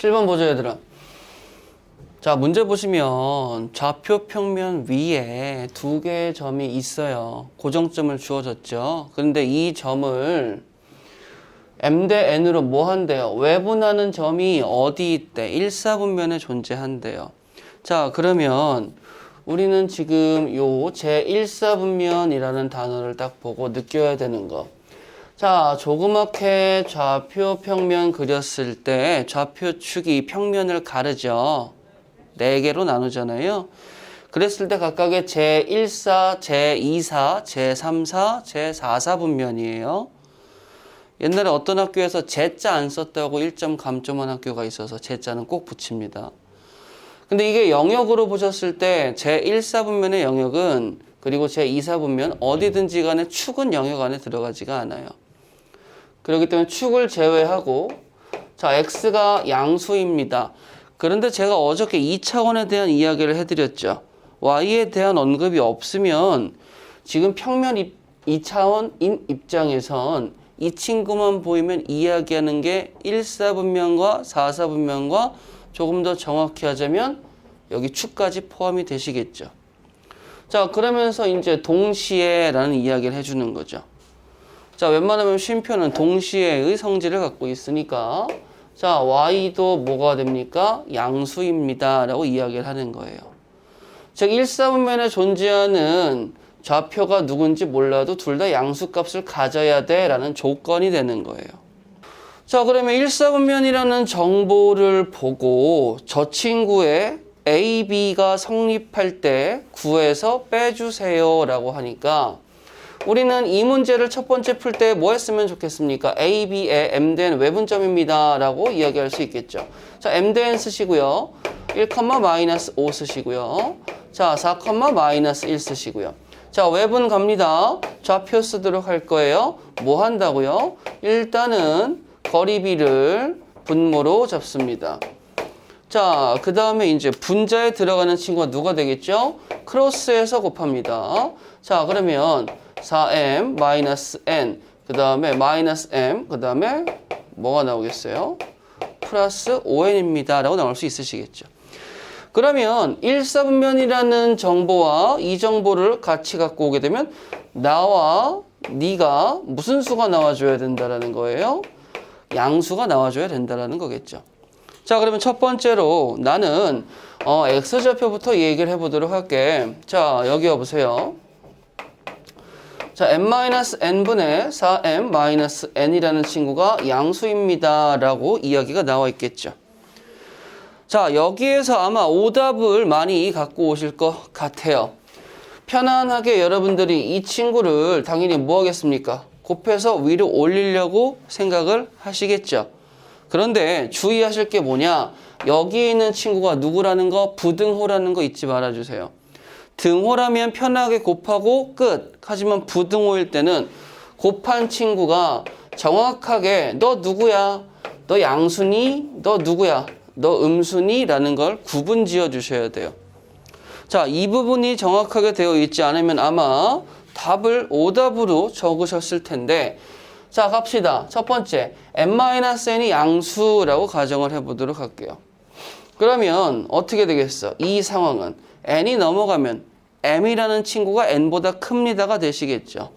7번 보죠, 얘들아. 자, 문제 보시면 좌표 평면 위에 두 개의 점이 있어요. 고정점을 주어졌죠. 그런데 이 점을 M 대 N으로 뭐 한대요? 외분하는 점이 어디 있대? 1사분면에 존재한대요. 자, 그러면 우리는 지금 요 제1사분면이라는 단어를 딱 보고 느껴야 되는 거. 자, 조그맣게 좌표 평면 그렸을 때 좌표축이 평면을 가르죠. 4개로 나누잖아요. 그랬을 때 각각의 제1사, 제2사, 제3사, 제4사 분면이에요. 옛날에 어떤 학교에서 제자 안 썼다고 1점 감점한 학교가 있어서 제자는 꼭 붙입니다. 근데 이게 영역으로 보셨을 때 제1사 분면의 영역은 그리고 제2사 분면 어디든지 간에 축은 영역 안에 들어가지가 않아요. 그렇기 때문에 축을 제외하고 자, x가 양수입니다. 그런데 제가 어저께 2차원에 대한 이야기를 해드렸죠. y에 대한 언급이 없으면 지금 평면 2차원인 입장에선 이 친구만 보이면 이야기하는 게 1사분면과 4사분면과 조금 더 정확히 하자면 여기 축까지 포함이 되시겠죠. 자, 그러면서 이제 동시에 라는 이야기를 해주는 거죠. 자, 웬만하면 쉼표는 동시에의 성질을 갖고 있으니까 자, y도 뭐가 됩니까? 양수입니다 라고 이야기를 하는 거예요. 즉 1사분면에 존재하는 좌표가 누군지 몰라도 둘 다 양수값을 가져야 돼 라는 조건이 되는 거예요. 자, 그러면 1사분면이라는 정보를 보고 저 친구의 A, B가 성립할 때 구해서 빼주세요 라고 하니까 우리는 이 문제를 첫 번째 풀 때 뭐 했으면 좋겠습니까? A, B의 M 대 N 외분점입니다 라고 이야기할 수 있겠죠. 자, M 대 N 쓰시고요. 1,-5 쓰시고요. 자, 4,-1 쓰시고요. 자, 외분 갑니다. 좌표 쓰도록 할 거예요. 뭐 한다고요? 일단은 거리비를 분모로 잡습니다. 자, 그 다음에 이제 분자에 들어가는 친구가 누가 되겠죠? 크로스해서 곱합니다. 자, 그러면 4m-n, 그 다음에 -m, 그 다음에 뭐가 나오겠어요? 플러스 5n입니다. 라고 나올 수 있으시겠죠. 그러면 1사분면이라는 정보와 이 정보를 같이 갖고 오게 되면 나와 네가 무슨 수가 나와줘야 된다라는 거예요? 양수가 나와줘야 된다라는 거겠죠. 자, 그러면 첫 번째로 나는 x좌표부터 얘기를 해보도록 할게. 자, 여기 와보세요. 자, m-n분의 4m-n이라는 친구가 양수입니다 라고 이야기가 나와 있겠죠. 자, 여기에서 아마 오답을 많이 갖고 오실 것 같아요. 편안하게 여러분들이 이 친구를 당연히 뭐 하겠습니까? 곱해서 위로 올리려고 생각을 하시겠죠. 그런데 주의하실 게 뭐냐? 여기에 있는 친구가 누구라는 거, 부등호라는 거 잊지 말아주세요. 등호라면 편하게 곱하고 끝. 하지만 부등호일 때는 곱한 친구가 정확하게 너 누구야? 너 양수니? 너 누구야? 너 음수니? 라는 걸 구분 지어 주셔야 돼요. 자, 이 부분이 정확하게 되어 있지 않으면 아마 답을 오답으로 적으셨을 텐데 자, 갑시다. 첫 번째, m-n이 양수라고 가정을 해보도록 할게요. 그러면 어떻게 되겠어? 이 상황은 n이 넘어가면 m이라는 친구가 n보다 큽니다가 되시겠죠.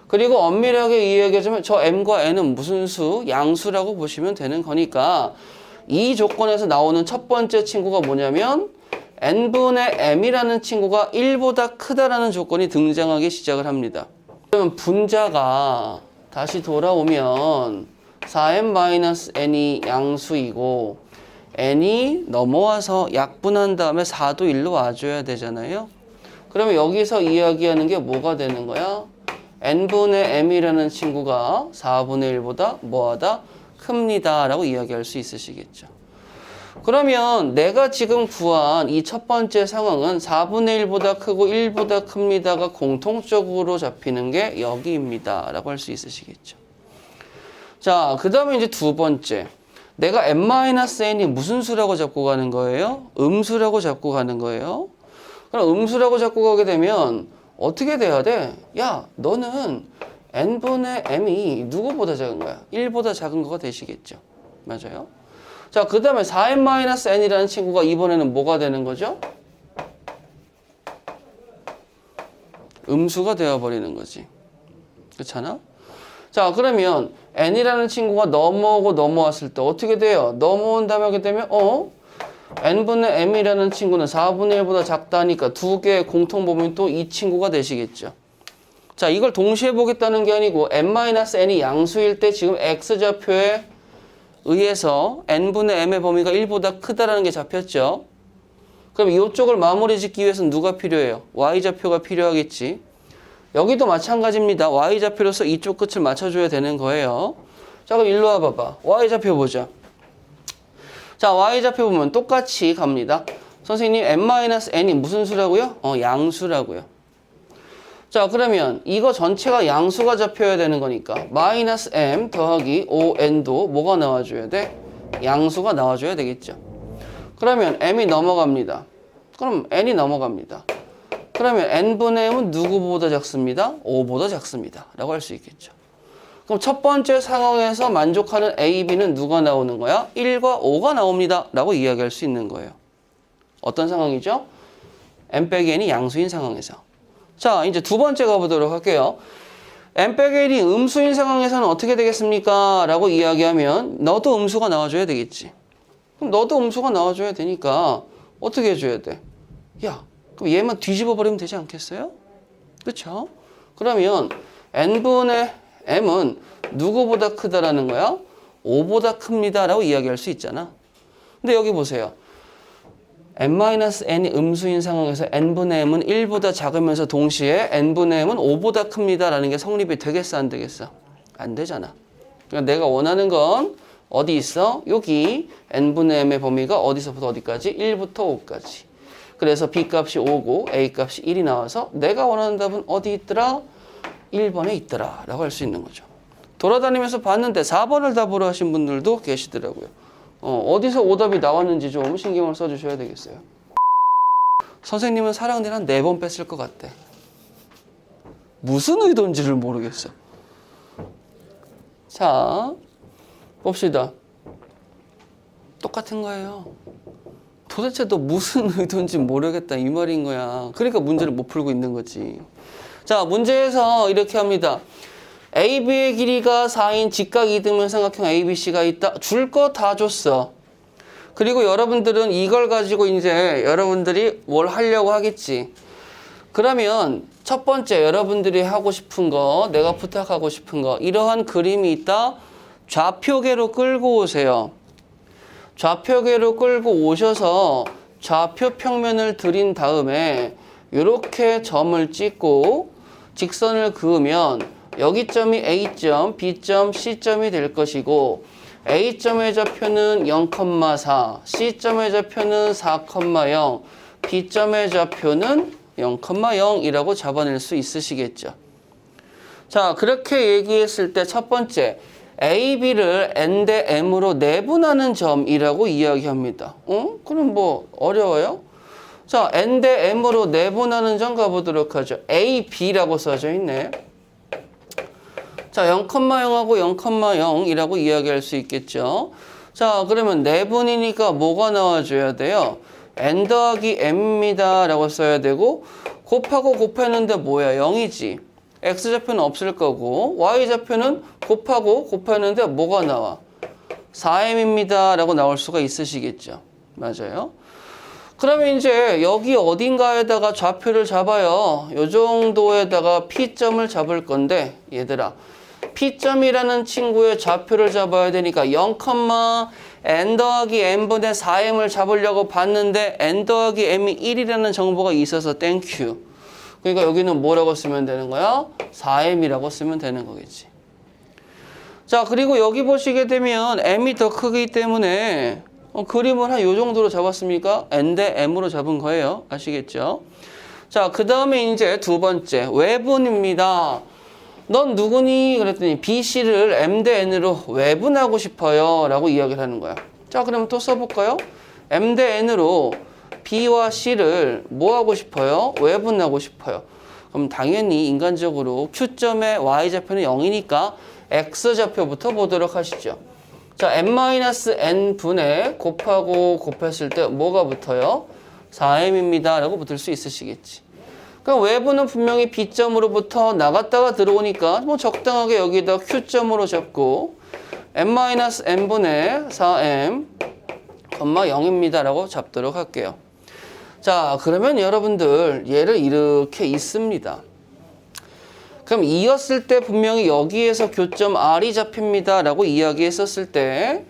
그리고 엄밀하게 이야기하자면 저 m과 n은 무슨 수? 양수라고 보시면 되는 거니까 이 조건에서 나오는 첫 번째 친구가 뭐냐면 n분의 m이라는 친구가 1보다 크다라는 조건이 등장하기 시작을 합니다. 그러면 분자가 다시 돌아오면 4m-n이 양수이고 n이 넘어와서 약분한 다음에 4도 1로 와줘야 되잖아요. 그러면 여기서 이야기하는 게 뭐가 되는 거야? n분의 m이라는 친구가 4분의 1보다 뭐하다? 큽니다 라고 이야기할 수 있으시겠죠. 그러면 내가 지금 구한 이 첫 번째 상황은 4분의 1보다 크고 1보다 큽니다가 공통적으로 잡히는 게 여기입니다 라고 할 수 있으시겠죠. 자, 그 다음에 이제 두 번째. 내가 m-n이 무슨 수라고 잡고 가는 거예요? 음수라고 잡고 가는 거예요. 그럼 음수라고 잡고 가게 되면 어떻게 돼야 돼? 야, 너는 n분의 m이 누구보다 작은 거야? 1보다 작은 거가 되시겠죠. 맞아요? 자, 그 다음에 4n-n이라는 친구가 이번에는 뭐가 되는 거죠? 음수가 되어버리는 거지. 그렇잖아? 자, 그러면 n이라는 친구가 넘어오고 넘어왔을 때 어떻게 돼요? 넘어온 다음에 하게 되면 n분의 m이라는 친구는 4분의 1보다 작다니까 두 개의 공통범위는 또 이 친구가 되시겠죠. 자, 이걸 동시에 보겠다는 게 아니고 n-n이 양수일 때 지금 x좌표에 의해서 n분의 m의 범위가 1보다 크다라는 게 잡혔죠. 그럼 이쪽을 마무리 짓기 위해서는 누가 필요해요? y좌표가 필요하겠지. 여기도 마찬가지입니다. y좌표로서 이쪽 끝을 맞춰줘야 되는 거예요. 자, 그럼 일로 와봐봐. y좌표 보자. 자, y좌표 보면 똑같이 갑니다. 선생님, n-n이 무슨 수라고요? 양수라고요. 자, 그러면 이거 전체가 양수가 잡혀야 되는 거니까 -m 더하기 5n도 뭐가 나와줘야 돼? 양수가 나와줘야 되겠죠. 그러면 m이 넘어갑니다. 그럼 n이 넘어갑니다. 그러면 n분의 m은 누구보다 작습니다? 5보다 작습니다. 라고 할 수 있겠죠. 그럼 첫 번째 상황에서 만족하는 a, b는 누가 나오는 거야? 1과 5가 나옵니다. 라고 이야기할 수 있는 거예요. 어떤 상황이죠? m-n이 양수인 상황에서. 자, 이제 두 번째 가보도록 할게요. m-1이 음수인 상황에서는 어떻게 되겠습니까? 라고 이야기하면 너도 음수가 나와줘야 되겠지. 그럼 너도 음수가 나와줘야 되니까 어떻게 해줘야 돼? 야, 그럼 얘만 뒤집어 버리면 되지 않겠어요? 그렇죠? 그러면 n분의 m은 누구보다 크다라는 거야? 5보다 큽니다 라고 이야기할 수 있잖아. 근데 여기 보세요. n-n이 음수인 상황에서 n분의 m은 1보다 작으면서 동시에 n분의 m은 5보다 큽니다 라는 게 성립이 되겠어 안 되겠어? 안 되잖아. 그러니까 내가 원하는 건 어디 있어? 여기 n분의 m의 범위가 어디서부터 어디까지? 1부터 5까지. 그래서 b 값이 5고 a 값이 1이 나와서 내가 원하는 답은 어디 있더라? 1번에 있더라 라고 할 수 있는 거죠. 돌아다니면서 봤는데 4번을 답으로 하신 분들도 계시더라고요. 어디서 오답이 나왔는지 좀 신경을 써주셔야 되겠어요. 선생님은 사랑니를 한 4번 뺐을 것 같대. 무슨 의도인지를 모르겠어. 자, 봅시다. 똑같은 거예요. 도대체 너 무슨 의도인지 모르겠다 이 말인 거야. 그러니까 문제를 못 풀고 있는 거지. 자, 문제에서 이렇게 합니다. AB의 길이가 4인 직각 이등변 삼각형 ABC가 있다. 줄 거 다 줬어. 그리고 여러분들은 이걸 가지고 이제 여러분들이 뭘 하려고 하겠지. 그러면 첫 번째 여러분들이 하고 싶은 거, 내가 부탁하고 싶은 거, 이러한 그림이 있다. 좌표계로 끌고 오세요. 좌표계로 끌고 오셔서 좌표 평면을 드린 다음에 이렇게 점을 찍고 직선을 그으면 여기 점이 A점, B점, C점이 될 것이고 A점의 좌표는 0,4, C점의 좌표는 4,0, B점의 좌표는 0,0이라고 잡아낼 수 있으시겠죠. 자, 그렇게 얘기했을 때 첫 번째 A, B를 N 대 M으로 내분하는 점이라고 이야기합니다. 그럼 뭐 어려워요? 자, N 대 M으로 내분하는 점 가보도록 하죠. A, B라고 써져 있네. 자, 0,0하고 0,0이라고 이야기할 수 있겠죠. 자, 그러면 내분이니까 뭐가 나와줘야 돼요? N 더하기 M입니다 라고 써야 되고 곱하고 곱했는데 뭐야? 0이지. X좌표는 없을 거고 Y좌표는 곱하고 곱했는데 뭐가 나와? 4M입니다 라고 나올 수가 있으시겠죠. 맞아요. 그러면 이제 여기 어딘가에다가 좌표를 잡아요. 요 정도에다가 P점을 잡을 건데 얘들아 P점이라는 친구의 좌표를 잡아야 되니까 0, n 더하기 n분의 4m을 잡으려고 봤는데 n 더하기 m이 1이라는 정보가 있어서 땡큐. 그러니까 여기는 뭐라고 쓰면 되는 거야? 4m이라고 쓰면 되는 거겠지. 자, 그리고 여기 보시게 되면 m이 더 크기 때문에 그림을 한 요 정도로 잡았습니까? n 대 m으로 잡은 거예요. 아시겠죠? 자, 그 다음에 이제 두 번째 외분입니다. 넌 누구니? 그랬더니 BC를 M 대 N으로 외분하고 싶어요 라고 이야기를 하는 거야. 자, 그럼 또 써볼까요? M 대 N으로 B와 C를 뭐 하고 싶어요? 외분하고 싶어요. 그럼 당연히 인간적으로 Q점의 Y좌표는 0이니까 X좌표부터 보도록 하시죠. 자, n-n분의 곱하고 곱했을 때 뭐가 붙어요? 4m입니다. 라고 붙을 수 있으시겠지. 그럼 외부는 분명히 B점으로부터 나갔다가 들어오니까 뭐 적당하게 여기다 Q점으로 잡고 n-n분의 4m, 0입니다. 라고 잡도록 할게요. 자, 그러면 여러분들 얘를 이렇게 있습니다. 그럼 이었을 때 분명히 여기에서 교점 R이 잡힙니다. 라고 이야기했었을 때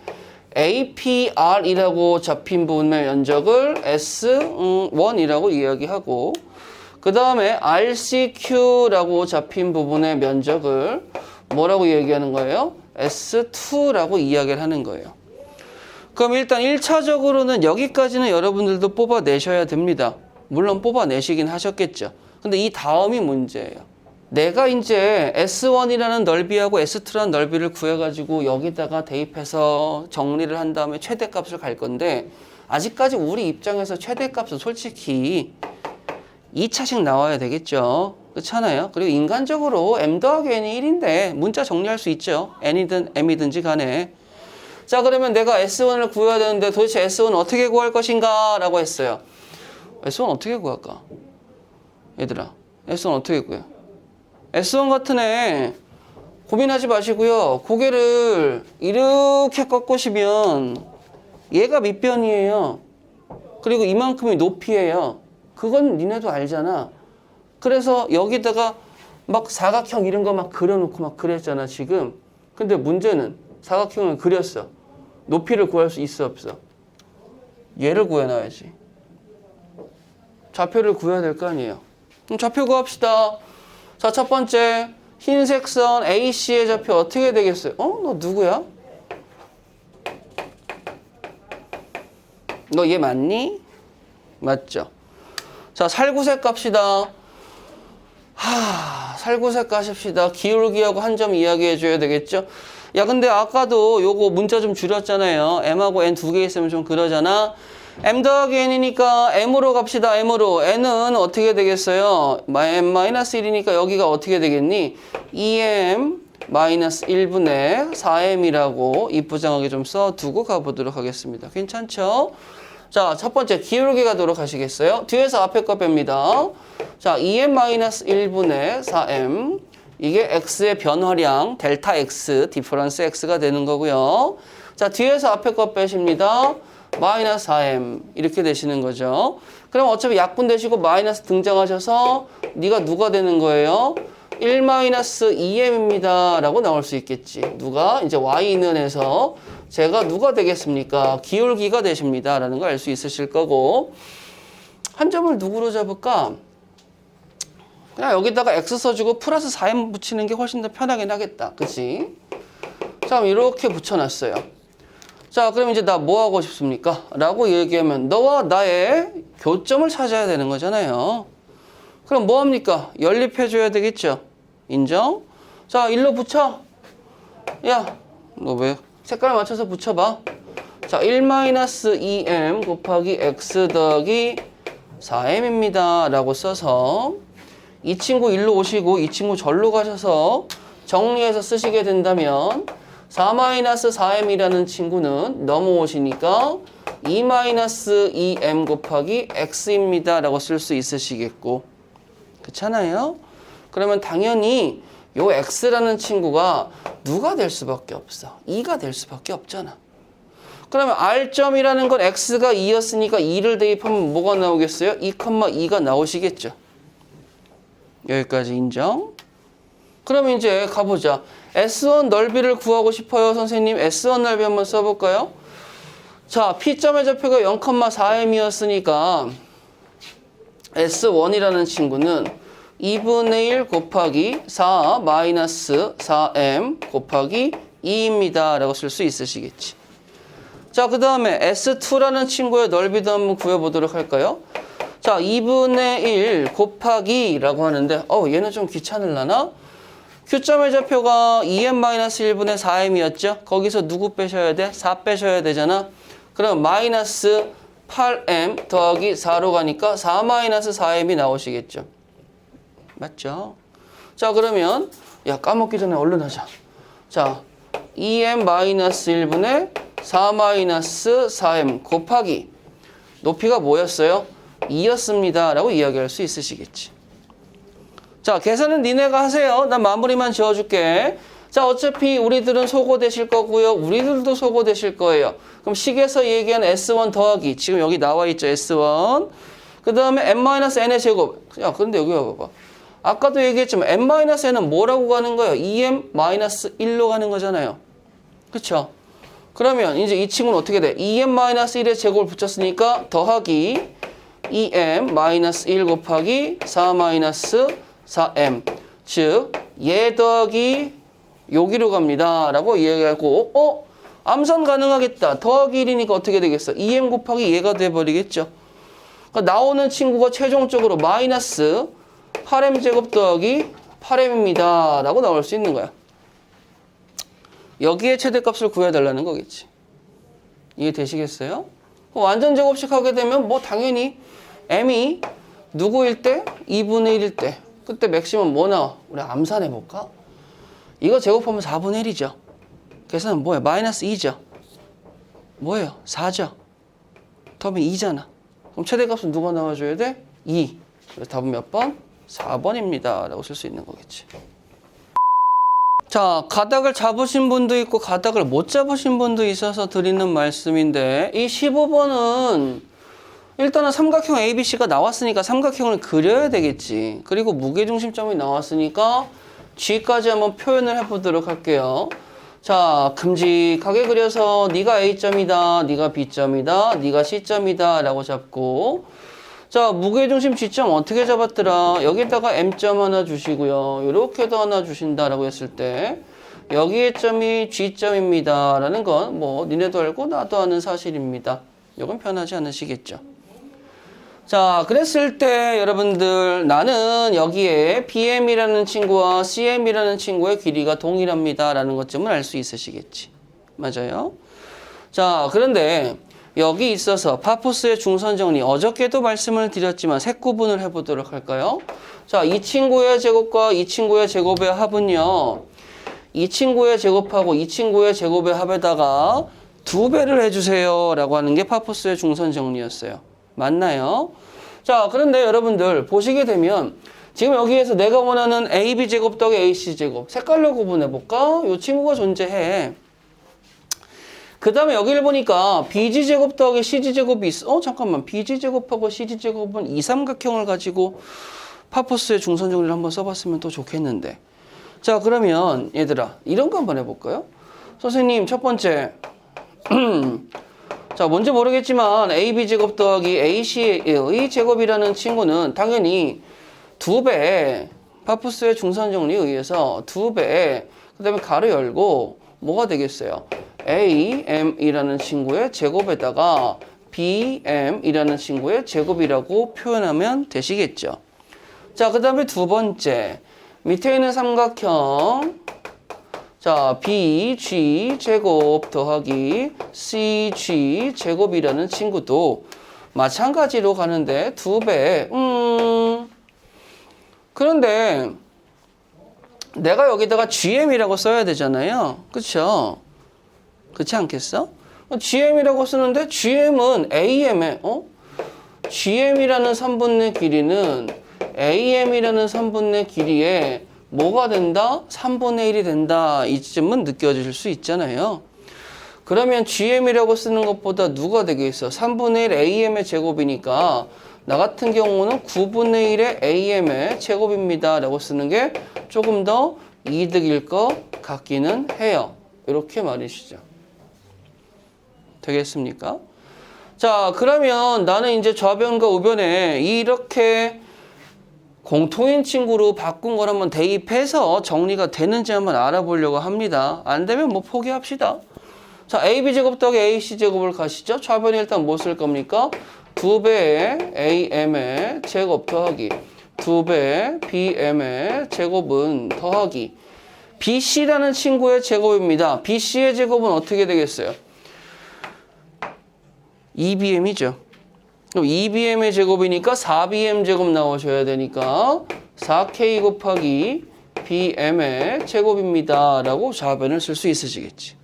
APR이라고 잡힌 부분의 면적을 S1이라고 이야기하고 그 다음에 RCQ라고 잡힌 부분의 면적을 뭐라고 얘기하는 거예요? S2라고 이야기를 하는 거예요. 그럼 일단 1차적으로는 여기까지는 여러분들도 뽑아내셔야 됩니다. 물론 뽑아내시긴 하셨겠죠. 근데 이 다음이 문제예요. 내가 이제 S1이라는 넓이하고 S2라는 넓이를 구해가지고 여기다가 대입해서 정리를 한 다음에 최대값을 갈 건데 아직까지 우리 입장에서 최대값은 솔직히 2차씩 나와야 되겠죠. 그렇잖아요. 그리고 인간적으로 m 더하기 n이 1인데 문자 정리할 수 있죠. n이든 m이든지 간에. 자, 그러면 내가 S1을 구해야 되는데 도대체 S1은 어떻게 구할 것인가? 라고 했어요. S1 어떻게 구할까? 얘들아, S1 어떻게 구해요? S1 같은 애 고민하지 마시고요. 고개를 이렇게 꺾으시면 얘가 밑변이에요. 그리고 이만큼이 높이에요. 그건 니네도 알잖아. 그래서 여기다가 막 사각형 이런 거 막 그려놓고 막 그랬잖아, 지금. 근데 문제는 사각형을 그렸어. 높이를 구할 수 있어, 없어? 얘를 구해놔야지. 좌표를 구해야 될 거 아니에요. 그럼 좌표 구합시다. 자, 첫 번째 흰색 선 AC의 좌표 어떻게 되겠어요? 너 누구야? 너 얘 맞니? 맞죠? 자, 살구색 갑시다. 살구색 가십시다. 기울기하고 한 점 이야기해 줘야 되겠죠? 야, 근데 아까도 요거 문자 좀 줄였잖아요. m하고 n 두 개 있으면 좀 그러잖아. m 더하기 n이니까 m으로 갑시다. m으로. n은 어떻게 되겠어요? m-1이니까 여기가 어떻게 되겠니? 2m-1분의 4m이라고 이쁘장하게 좀 써두고 가보도록 하겠습니다. 괜찮죠? 자, 첫 번째 기울기 가도록 하시겠어요? 뒤에서 앞에 거 뺍니다. 자, 2m-1분의 4m. 이게 x의 변화량 델타 x, 디퍼런스 x가 되는 거고요. 자, 뒤에서 앞에 거 빼십니다. 마이너스 4m 이렇게 되시는 거죠. 그럼 어차피 약분되시고 마이너스 등장하셔서 네가 누가 되는 거예요? 1-2m입니다 라고 나올 수 있겠지. 누가? 이제 y는 해서 제가 누가 되겠습니까? 기울기가 되십니다 라는 걸 알 수 있으실 거고 한 점을 누구로 잡을까? 그냥 여기다가 x 써주고 플러스 4m 붙이는 게 훨씬 더 편하긴 하겠다. 그치? 자, 그럼 이렇게 붙여놨어요. 자, 그럼 이제 나 뭐 하고 싶습니까? 라고 얘기하면 너와 나의 교점을 찾아야 되는 거잖아요. 그럼 뭐 합니까? 연립해줘야 되겠죠? 인정? 자, 일로 붙여. 야, 너 왜? 색깔 맞춰서 붙여봐. 자, 1-2m 곱하기 x 더하기 4m입니다. 라고 써서 이 친구 일로 오시고 이 친구 절로 가셔서 정리해서 쓰시게 된다면 4-4m이라는 친구는 넘어오시니까 2-2m 곱하기 x입니다. 라고 쓸 수 있으시겠고 그렇잖아요? 그러면 당연히 요 x라는 친구가 누가 될 수밖에 없어? 2가 될 수밖에 없잖아. 그러면 r점이라는 건 x가 2였으니까 2를 대입하면 뭐가 나오겠어요? 2,2가 나오시겠죠. 여기까지 인정? 그럼 이제 가보자. S1 넓이를 구하고 싶어요. 선생님 S1 넓이 한번 써볼까요? 자, P점의 좌표가 0,4m이었으니까 S1이라는 친구는 2분의 1 곱하기 4 마이너스 4m 곱하기 2입니다. 라고 쓸 수 있으시겠지. 자, 그 다음에 S2라는 친구의 넓이도 한번 구해보도록 할까요? 자, 2분의 1 곱하기 라고 하는데 얘는 좀 귀찮을라나? Q점의 좌표가 2m-1분의 4m이었죠? 거기서 누구 빼셔야 돼? 4 빼셔야 되잖아? 그럼 마이너스 8m 더하기 4로 가니까 4-4m이 나오시겠죠? 맞죠? 자, 그러면 야, 까먹기 전에 얼른 하자. 자, 2m-1분의 4-4m 곱하기 높이가 뭐였어요? 2였습니다. 라고 이야기할 수 있으시겠지. 자, 계산은 니네가 하세요. 난 마무리만 지어줄게. 자, 어차피 우리들은 소거되실 거고요. 우리들도 소거되실 거예요. 그럼 식에서 얘기한 S1 더하기. 지금 여기 나와 있죠, S1. 그 다음에 n-n의 제곱. 야, 그런데 여기 와봐봐. 아까도 얘기했지만 n-n은 뭐라고 가는 거예요? 2m-1로 가는 거잖아요. 그쵸? 그러면 이제 이 친구는 어떻게 돼? 2m-1의 제곱을 붙였으니까 더하기 2m-1 곱하기 4-4m. 즉, 얘 더하기 여기로 갑니다. 라고 이야기하고, 암산 가능하겠다. 더하기 1이니까 어떻게 되겠어? 2m 곱하기 얘가 돼버리겠죠. 그러니까 나오는 친구가 최종적으로 마이너스 8m 제곱 더하기 8m입니다. 라고 나올 수 있는 거야. 여기에 최대값을 구해달라는 거겠지. 이해되시겠어요? 완전 제곱식 하게 되면 뭐 당연히 m이 누구일 때? 2분의 1일 때. 그때 맥시멈 뭐 나와? 우리 암산해볼까? 이거 제곱하면 4분의 1이죠. 계산은 뭐예요? 마이너스 2죠. 뭐예요? 4죠. 더하면 2잖아. 그럼 최대값은 누가 나와줘야 돼? 2. 그래서 답은 몇 번? 4번입니다. 라고 쓸 수 있는 거겠지. 자, 가닥을 잡으신 분도 있고 가닥을 못 잡으신 분도 있어서 드리는 말씀인데 이 15번은 일단은 삼각형 ABC가 나왔으니까 삼각형을 그려야 되겠지. 그리고 무게중심점이 나왔으니까 G까지 한번 표현을 해보도록 할게요. 자, 큼직하게 그려서 네가 A점이다, 네가 B점이다, 네가 C점이다 라고 잡고 자, 무게중심 G점 어떻게 잡았더라? 여기다가 M점 하나 주시고요. 이렇게도 하나 주신다라고 했을 때 여기의 점이 G점입니다. 라는 건 뭐 니네도 알고 나도 아는 사실입니다. 이건 변하지 않으시겠죠. 자, 그랬을 때 여러분들 나는 여기에 BM이라는 친구와 CM이라는 친구의 길이가 동일합니다. 라는 것쯤은 알 수 있으시겠지. 맞아요? 자, 그런데 여기 있어서 파푸스의 중선 정리 어저께도 말씀을 드렸지만 색 구분을 해보도록 할까요? 자, 이 친구의 제곱과 이 친구의 제곱의 합은요. 이 친구의 제곱하고 이 친구의 제곱의 합에다가 2배를 해주세요. 라고 하는 게 파푸스의 중선 정리였어요. 맞나요? 자, 그런데 여러분들 보시게 되면 지금 여기에서 내가 원하는 AB제곱 더하기 AC제곱 색깔로 구분해볼까? 이 친구가 존재해. 그 다음에 여기를 보니까 BG제곱 더하기 CG제곱이 있어. 잠깐만. BG제곱하고 CG제곱은 이 삼각형을 가지고 파푸스의 중선 정리를 한번 써봤으면 또 좋겠는데. 자, 그러면 얘들아 이런 거 한번 해볼까요? 선생님 첫 번째 자, 뭔지 모르겠지만 AB제곱 더하기 AC의 제곱이라는 친구는 당연히 2배 파푸스의 중선 정리에 의해서 2배 그 다음에 가로 열고 뭐가 되겠어요? AM이라는 친구의 제곱에다가 BM이라는 친구의 제곱이라고 표현하면 되시겠죠. 자, 그 다음에 두 번째 밑에 있는 삼각형 자, BG 제곱 더하기 CG 제곱이라는 친구도 마찬가지로 가는데 2배. 그런데 내가 여기다가 GM이라고 써야 되잖아요. 그쵸? 그렇지 않겠어? GM이라고 쓰는데 GM은 AM에 GM이라는 3분의 길이는 AM이라는 3분의 길이에 뭐가 된다? 3분의 1이 된다. 이쯤은 느껴질 수 있잖아요. 그러면 GM이라고 쓰는 것보다 누가 되겠어? 3분의 1 AM의 제곱이니까 나 같은 경우는 9분의 1의 AM의 제곱입니다. 라고 쓰는 게 조금 더 이득일 것 같기는 해요. 이렇게 말이시죠. 되겠습니까? 자, 그러면 나는 이제 좌변과 우변에 이렇게 공통인 친구로 바꾼 걸 한번 대입해서 정리가 되는지 한번 알아보려고 합니다. 안 되면 뭐 포기합시다. 자, AB제곱 더하기 AC제곱을 가시죠. 좌변에 일단 뭐 쓸 겁니까? 2배의 AM의 제곱 더하기 2배 BM의 제곱은 더하기 BC라는 친구의 제곱입니다. BC의 제곱은 어떻게 되겠어요? 2BM이죠. 그럼 2BM의 제곱이니까 4BM 제곱 나오셔야 되니까 4K 곱하기 bm의 제곱입니다 라고 좌변을 쓸 수 있으시겠지.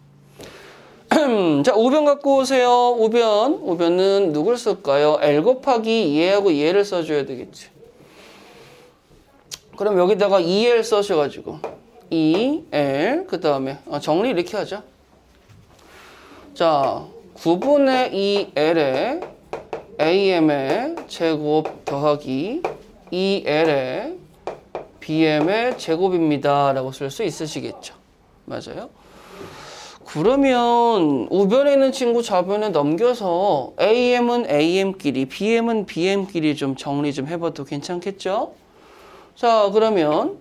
자, 우변 갖고 오세요. 우변은 누굴 쓸까요? L 곱하기 얘하고 얘를 써줘야 되겠지. 그럼 여기다가 2L 써셔가지고 2L 그 다음에 정리 이렇게 하자. 자, 9분의 2L에 AM의 제곱 더하기 2L의 BM의 제곱입니다 라고 쓸 수 있으시겠죠. 맞아요? 그러면 우변에 있는 친구 좌변에 넘겨서 AM은 AM끼리, BM은 BM끼리 좀 정리 좀 해봐도 괜찮겠죠? 자, 그러면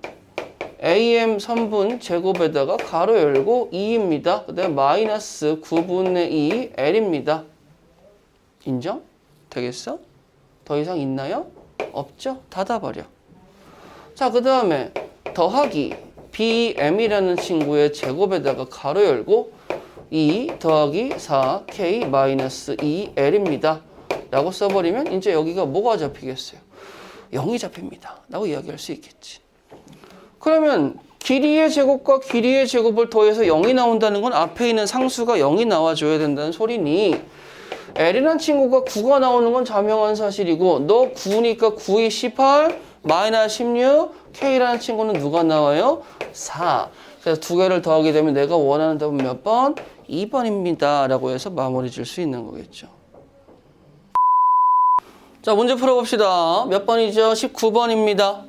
AM 3분 제곱에다가 가로 열고 2입니다. 그 다음에 마이너스 9분의 2 L입니다. 인정? 되겠어? 더 이상 있나요? 없죠? 닫아버려. 자, 그 다음에 더하기 BM이라는 친구의 제곱에다가 가로 열고 2 더하기 4K 마이너스 2L입니다. 라고 써버리면 이제 여기가 뭐가 잡히겠어요? 0이 잡힙니다. 라고 이야기할 수 있겠지. 그러면 길이의 제곱과 길이의 제곱을 더해서 0이 나온다는 건 앞에 있는 상수가 0이 나와줘야 된다는 소리니 L이라는 친구가 9가 나오는 건 자명한 사실이고 너 9니까 9이 18 마이너스 16 K라는 친구는 누가 나와요? 4. 그래서 두 개를 더하게 되면 내가 원하는 답은 몇 번? 2번입니다. 라고 해서 마무리 질 수 있는 거겠죠. 자, 문제 풀어봅시다. 몇 번이죠? 19번입니다.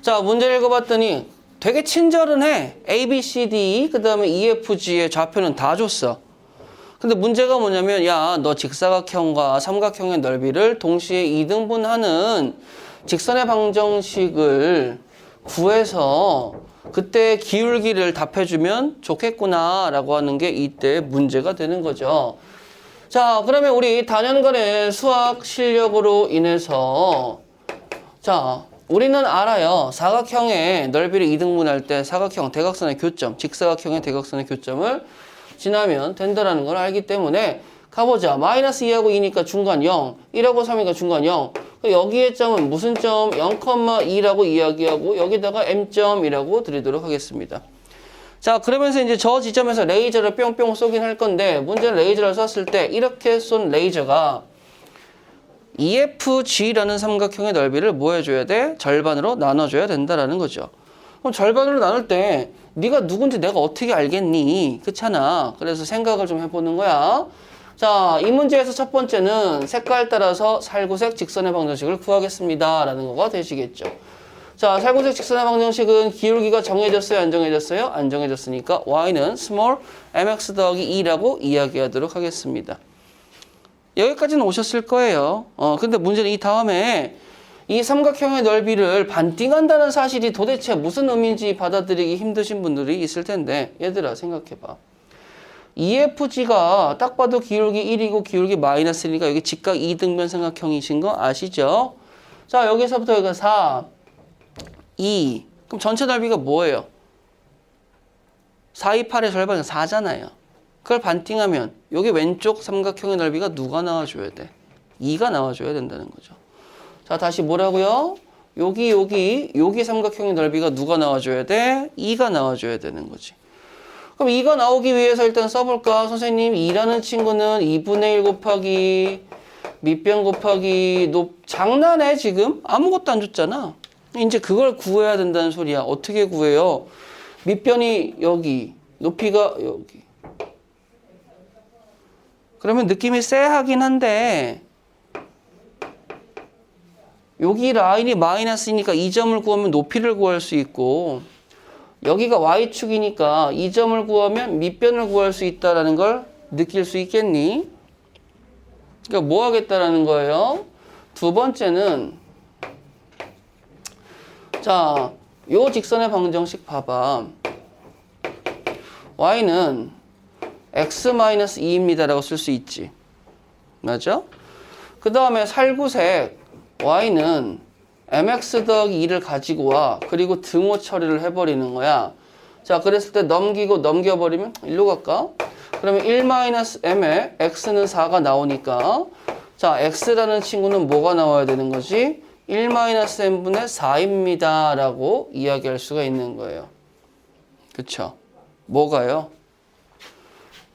자, 문제를 읽어봤더니 되게 친절은 해. A, B, C, D, 그 다음에 E, F, G의 좌표는 다 줬어. 근데 문제가 뭐냐면, 야, 너 직사각형과 삼각형의 넓이를 동시에 2등분하는 직선의 방정식을 구해서 그때 기울기를 답해주면 좋겠구나 라고 하는 게 이때 문제가 되는 거죠. 자, 그러면 우리 단연간의 수학 실력으로 인해서 자, 우리는 알아요. 사각형의 넓이를 2등분할 때 사각형 대각선의 교점, 직사각형의 대각선의 교점을 지나면 된다는 걸 알기 때문에 가보자. 마이너스 2하고 2니까 중간 0, 1하고 3이니까 중간 0. 여기의 점은 무슨 점? 0,2라고 이야기하고 여기다가 m점이라고 드리도록 하겠습니다. 자, 그러면서 이제 저 지점에서 레이저를 뿅뿅 쏘긴 할 건데 문제는 레이저를 쐈을 때 이렇게 쏜 레이저가 EFG라는 삼각형의 넓이를 뭐 해줘야 돼? 절반으로 나눠줘야 된다라는 거죠. 그럼 절반으로 나눌 때 네가 누군지 내가 어떻게 알겠니? 그렇잖아. 그래서 생각을 좀 해보는 거야. 자, 이 문제에서 첫 번째는 색깔 따라서 살구색 직선의 방정식을 구하겠습니다. 라는 거가 되시겠죠. 자, 살구색 직선의 방정식은 기울기가 정해졌어요? 안 정해졌어요? 안 정해졌으니까 y는 small mx 더하기 2라고 이야기하도록 하겠습니다. 여기까지는 오셨을 거예요. 근데 문제는 이 다음에 이 삼각형의 넓이를 반띵한다는 사실이 도대체 무슨 의미인지 받아들이기 힘드신 분들이 있을 텐데 얘들아 생각해봐. EFG가 딱 봐도 기울기 1이고 기울기 마이너스 1이니까 여기 직각 2등변 삼각형이신 거 아시죠? 자, 여기서부터 여기가 4, 2. 그럼 전체 넓이가 뭐예요? 4, 2, 8의 절반은 4잖아요. 그걸 반띵하면 여기 왼쪽 삼각형의 넓이가 누가 나와줘야 돼? 2가 나와줘야 된다는 거죠. 자, 다시 뭐라고요? 여기 삼각형의 넓이가 누가 나와줘야 돼? 2가 나와줘야 되는 거지. 그럼 2가 나오기 위해서 일단 써볼까? 선생님, 2라는 친구는 2분의 1 곱하기 밑변 곱하기 장난해 지금? 아무것도 안 줬잖아. 이제 그걸 구해야 된다는 소리야. 어떻게 구해요? 밑변이 여기, 높이가 여기. 그러면 느낌이 쎄하긴 한데 여기 라인이 마이너스니까 이 점을 구하면 높이를 구할 수 있고 여기가 y축이니까 이 점을 구하면 밑변을 구할 수 있다는 걸 느낄 수 있겠니? 그러니까 뭐 하겠다라는 거예요? 두 번째는 자, 요 직선의 방정식 봐봐. y는 x-2입니다 라고 쓸 수 있지. 맞죠? 그 다음에 살구색 y는 mx 더하기 2를 가지고 와. 그리고 등호 처리를 해버리는 거야. 자, 그랬을 때 넘겨버리면 일로 갈까? 그러면 1-m에 x는 4가 나오니까 자, x라는 친구는 뭐가 나와야 되는 거지? 1-m분의 4입니다 라고 이야기할 수가 있는 거예요. 그쵸? 뭐가요?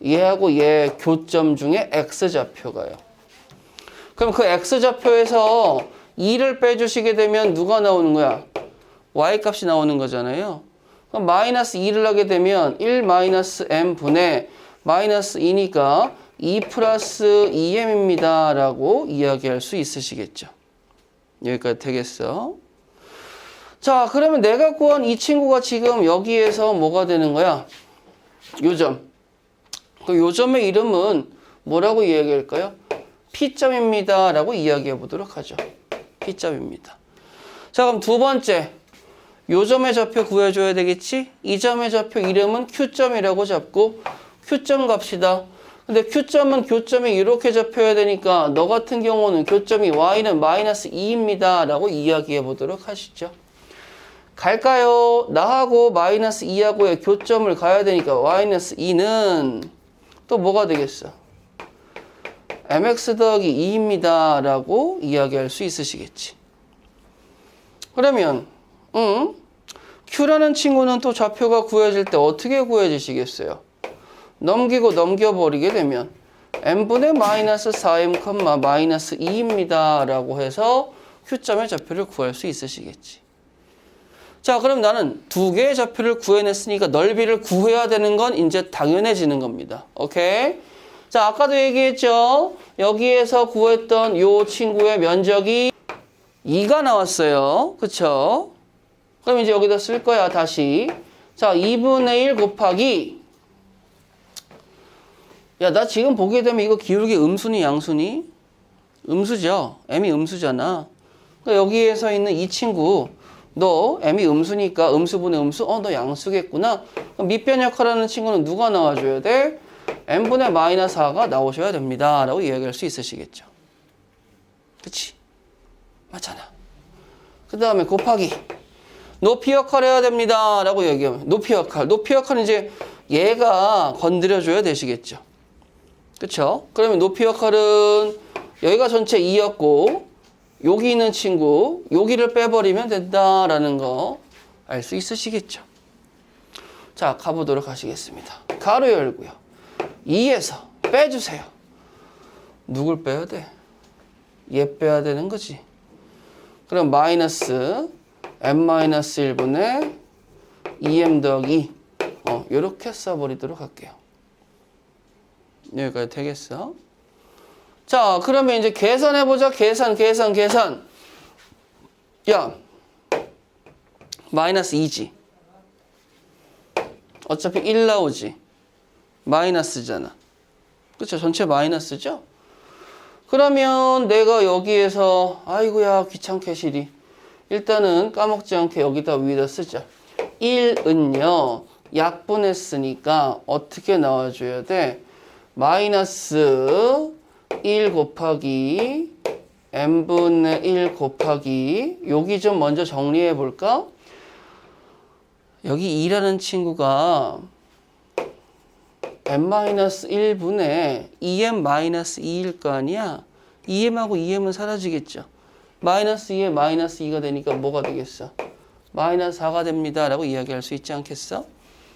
얘하고 얘 교점 중에 x좌표가요. 그럼 그 x좌표에서 2를 빼주시게 되면 누가 나오는 거야? y값이 나오는 거잖아요. 그럼 마이너스 2를 하게 되면 1 마이너스 m분의 마이너스 2니까 2 플러스 2m입니다. 라고 이야기할 수 있으시겠죠. 여기까지 되겠어? 자, 그러면 내가 구한 이 친구가 지금 여기에서 뭐가 되는 거야? 요점. 그 요점의 이름은 뭐라고 이야기할까요? P점입니다. 라고 이야기해 보도록 하죠. P점입니다. 자, 그럼 두 번째. 요점의 좌표 구해줘야 되겠지? 이 점의 좌표 이름은 Q점이라고 잡고 Q점 갑시다. 근데 Q점은 교점이 이렇게 잡혀야 되니까 너 같은 경우는 교점이 Y는 마이너스 2입니다. 라고 이야기해 보도록 하시죠. 갈까요? 나하고 마이너스 2하고의 교점을 가야 되니까 마이너스 2는 또 뭐가 되겠어? mx 더하기 2입니다. 라고 이야기할 수 있으시겠지. 그러면 Q라는 친구는 또 좌표가 구해질 때 어떻게 구해지시겠어요? 넘기고 넘겨버리게 되면 m분의 마이너스 4m, 마이너스 2입니다. 라고 해서 Q점의 좌표를 구할 수 있으시겠지. 자, 그럼 나는 두 개의 좌표를 구해냈으니까 넓이를 구해야 되는 건 이제 당연해지는 겁니다. 오케이? 자, 아까도 얘기했죠? 여기에서 구했던 요 친구의 면적이 2가 나왔어요. 그쵸? 그럼 이제 여기다 쓸 거야, 다시. 자, 2분의 1 곱하기. 야, 나 지금 보게 되면 이거 기울기 음수니 양수니? 음수죠. m이 음수잖아. 그러니까 여기에서 있는 이 친구. 너 m이 음수니까 음수분의 음수? 너 양수겠구나. 그럼 밑변역하라는 친구는 누가 나와줘야 돼? m분의 마이너스 4가 나오셔야 됩니다. 라고 이야기할 수 있으시겠죠. 그치? 맞잖아. 그 다음에 곱하기. 높이 역할 해야 됩니다. 라고 얘기하면 높이 역할. 높이 역할은 이제 얘가 건드려줘야 되시겠죠. 그쵸? 그러면 높이 역할은 여기가 전체 2였고 여기 있는 친구 여기를 빼버리면 된다라는 거 알 수 있으시겠죠. 자, 가보도록 하시겠습니다. 가로 열고요. 2에서 빼주세요. 누굴 빼야 돼? 얘 빼야 되는 거지. 그럼 마이너스 m-1분의 2m 더하기 이렇게 써버리도록 할게요. 여기까지 되겠어? 자, 그러면 이제 계산해보자. 계산. 야, 마이너스 2지. 어차피 1 나오지. 마이너스잖아. 그쵸? 전체 마이너스죠? 그러면 내가 여기에서 아이고야 귀찮게 시리. 일단은 까먹지 않게 여기다 위에다 쓰자. 1은요. 약분했으니까 어떻게 나와줘야 돼? 마이너스 1 곱하기 m분의 1 곱하기 여기 좀 먼저 정리해 볼까? 여기 2라는 친구가 m-1분의 2m-2일 거 아니야? 2m하고 2m은 사라지겠죠. 마이너스 2에 마이너스 2가 되니까 뭐가 되겠어? 마이너스 4가 됩니다. 라고 이야기할 수 있지 않겠어?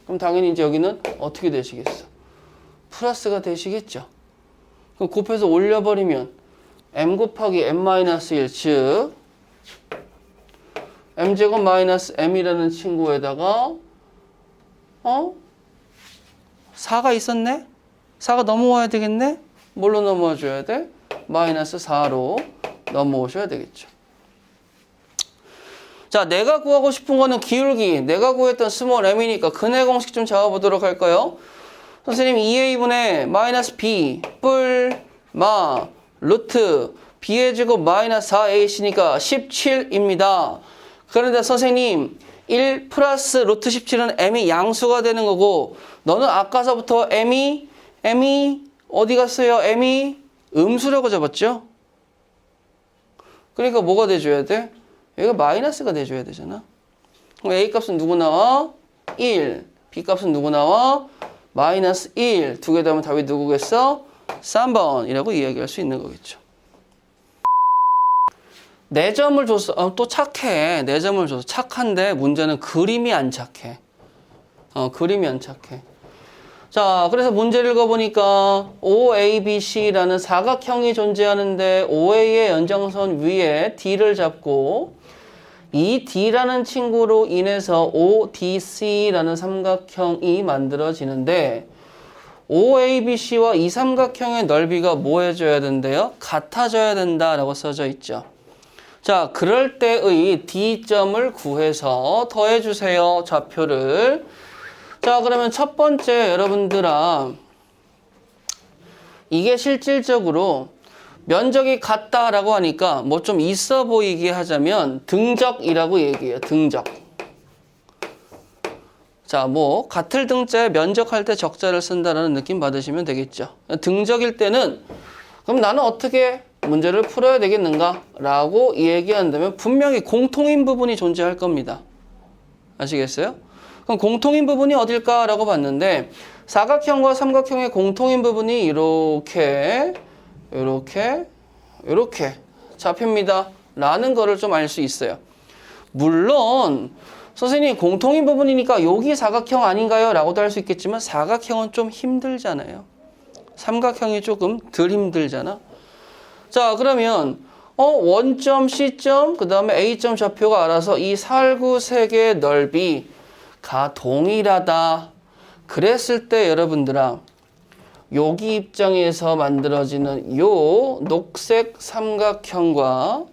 그럼 당연히 이제 여기는 어떻게 되시겠어? 플러스가 되시겠죠. 그럼 곱해서 올려버리면 m 곱하기 m-1 즉 m제곱 마이너스 m이라는 친구에다가 4가 있었네? 4가 넘어와야 되겠네? 뭘로 넘어와 줘야 돼? 마이너스 4로 넘어오셔야 되겠죠. 자, 내가 구하고 싶은 거는 기울기. 내가 구했던 스몰 m이니까 근해 공식 좀 잡아보도록 할까요? 선생님 2a분의 마이너스 b 뿔 마 루트 b의 제곱 마이너스 4ac니까 17입니다. 그런데 선생님 1 플러스 루트 17은 m이 양수가 되는 거고 너는 아까서부터 m이 어디 갔어요? m이 음수라고 잡았죠? 그러니까 뭐가 돼줘야 돼? 여기가 마이너스가 돼줘야 되잖아. 그럼 a 값은 누구 나와? 1. b 값은 누구 나와? 마이너스 1. 두 개 더하면 답이 누구겠어? 3번이라고 이야기할 수 있는 거겠죠. 4점을 줬어. 또 착해. 4점을 줘서 착한데 문제는 그림이 안 착해. 그림이 안 착해. 자, 그래서 문제를 읽어보니까 OABC라는 사각형이 존재하는데 OA의 연장선 위에 D를 잡고 이 D라는 친구로 인해서 ODC라는 삼각형이 만들어지는데 OABC와 이 삼각형의 넓이가 뭐 해줘야 된대요? 같아져야 된다라고 써져 있죠. 자, 그럴 때의 D점을 구해서 더해주세요. 좌표를. 자, 그러면 첫 번째 여러분들아, 이게 실질적으로 면적이 같다라고 하니까 뭐 좀 있어 보이게 하자면 등적이라고 얘기해요. 등적. 자, 뭐 같을 등자에 면적할 때 적자를 쓴다라는 느낌 받으시면 되겠죠. 등적일 때는 그럼 나는 어떻게 문제를 풀어야 되겠는가? 라고 얘기한다면 분명히 공통인 부분이 존재할 겁니다. 아시겠어요? 그럼 공통인 부분이 어딜까? 라고 봤는데 사각형과 삼각형의 공통인 부분이 이렇게 잡힙니다. 라는 거를 좀 알 수 있어요. 물론 선생님 공통인 부분이니까 여기 사각형 아닌가요? 라고도 할 수 있겠지만 사각형은 좀 힘들잖아요. 삼각형이 조금 덜 힘들잖아. 자, 그러면 원점, C점, 그 다음에 A점 좌표가 알아서 이 살구색의 넓이가 동일하다. 그랬을 때 여러분들아, 여기 입장에서 만들어지는 요 녹색 삼각형과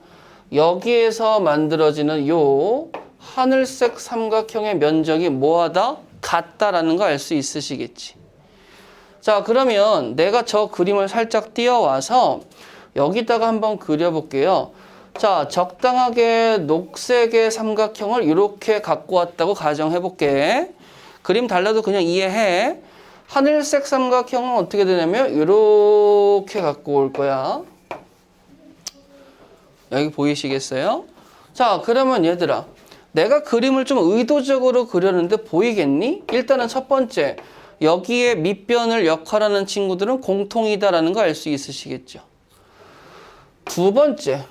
여기에서 만들어지는 요 하늘색 삼각형의 면적이 뭐하다? 같다라는 거 알 수 있으시겠지. 자, 그러면 내가 저 그림을 살짝 띄워와서 여기다가 한번 그려볼게요. 자, 적당하게 녹색의 삼각형을 이렇게 갖고 왔다고 가정해볼게. 그림 달라도 그냥 이해해. 하늘색 삼각형은 어떻게 되냐면 이렇게 갖고 올 거야. 여기 보이시겠어요? 자, 그러면 얘들아, 내가 그림을 좀 의도적으로 그렸는데 보이겠니? 일단은 첫 번째, 여기에 밑변을 역할하는 친구들은 공통이다라는 거 알 수 있으시겠죠? 두 번째,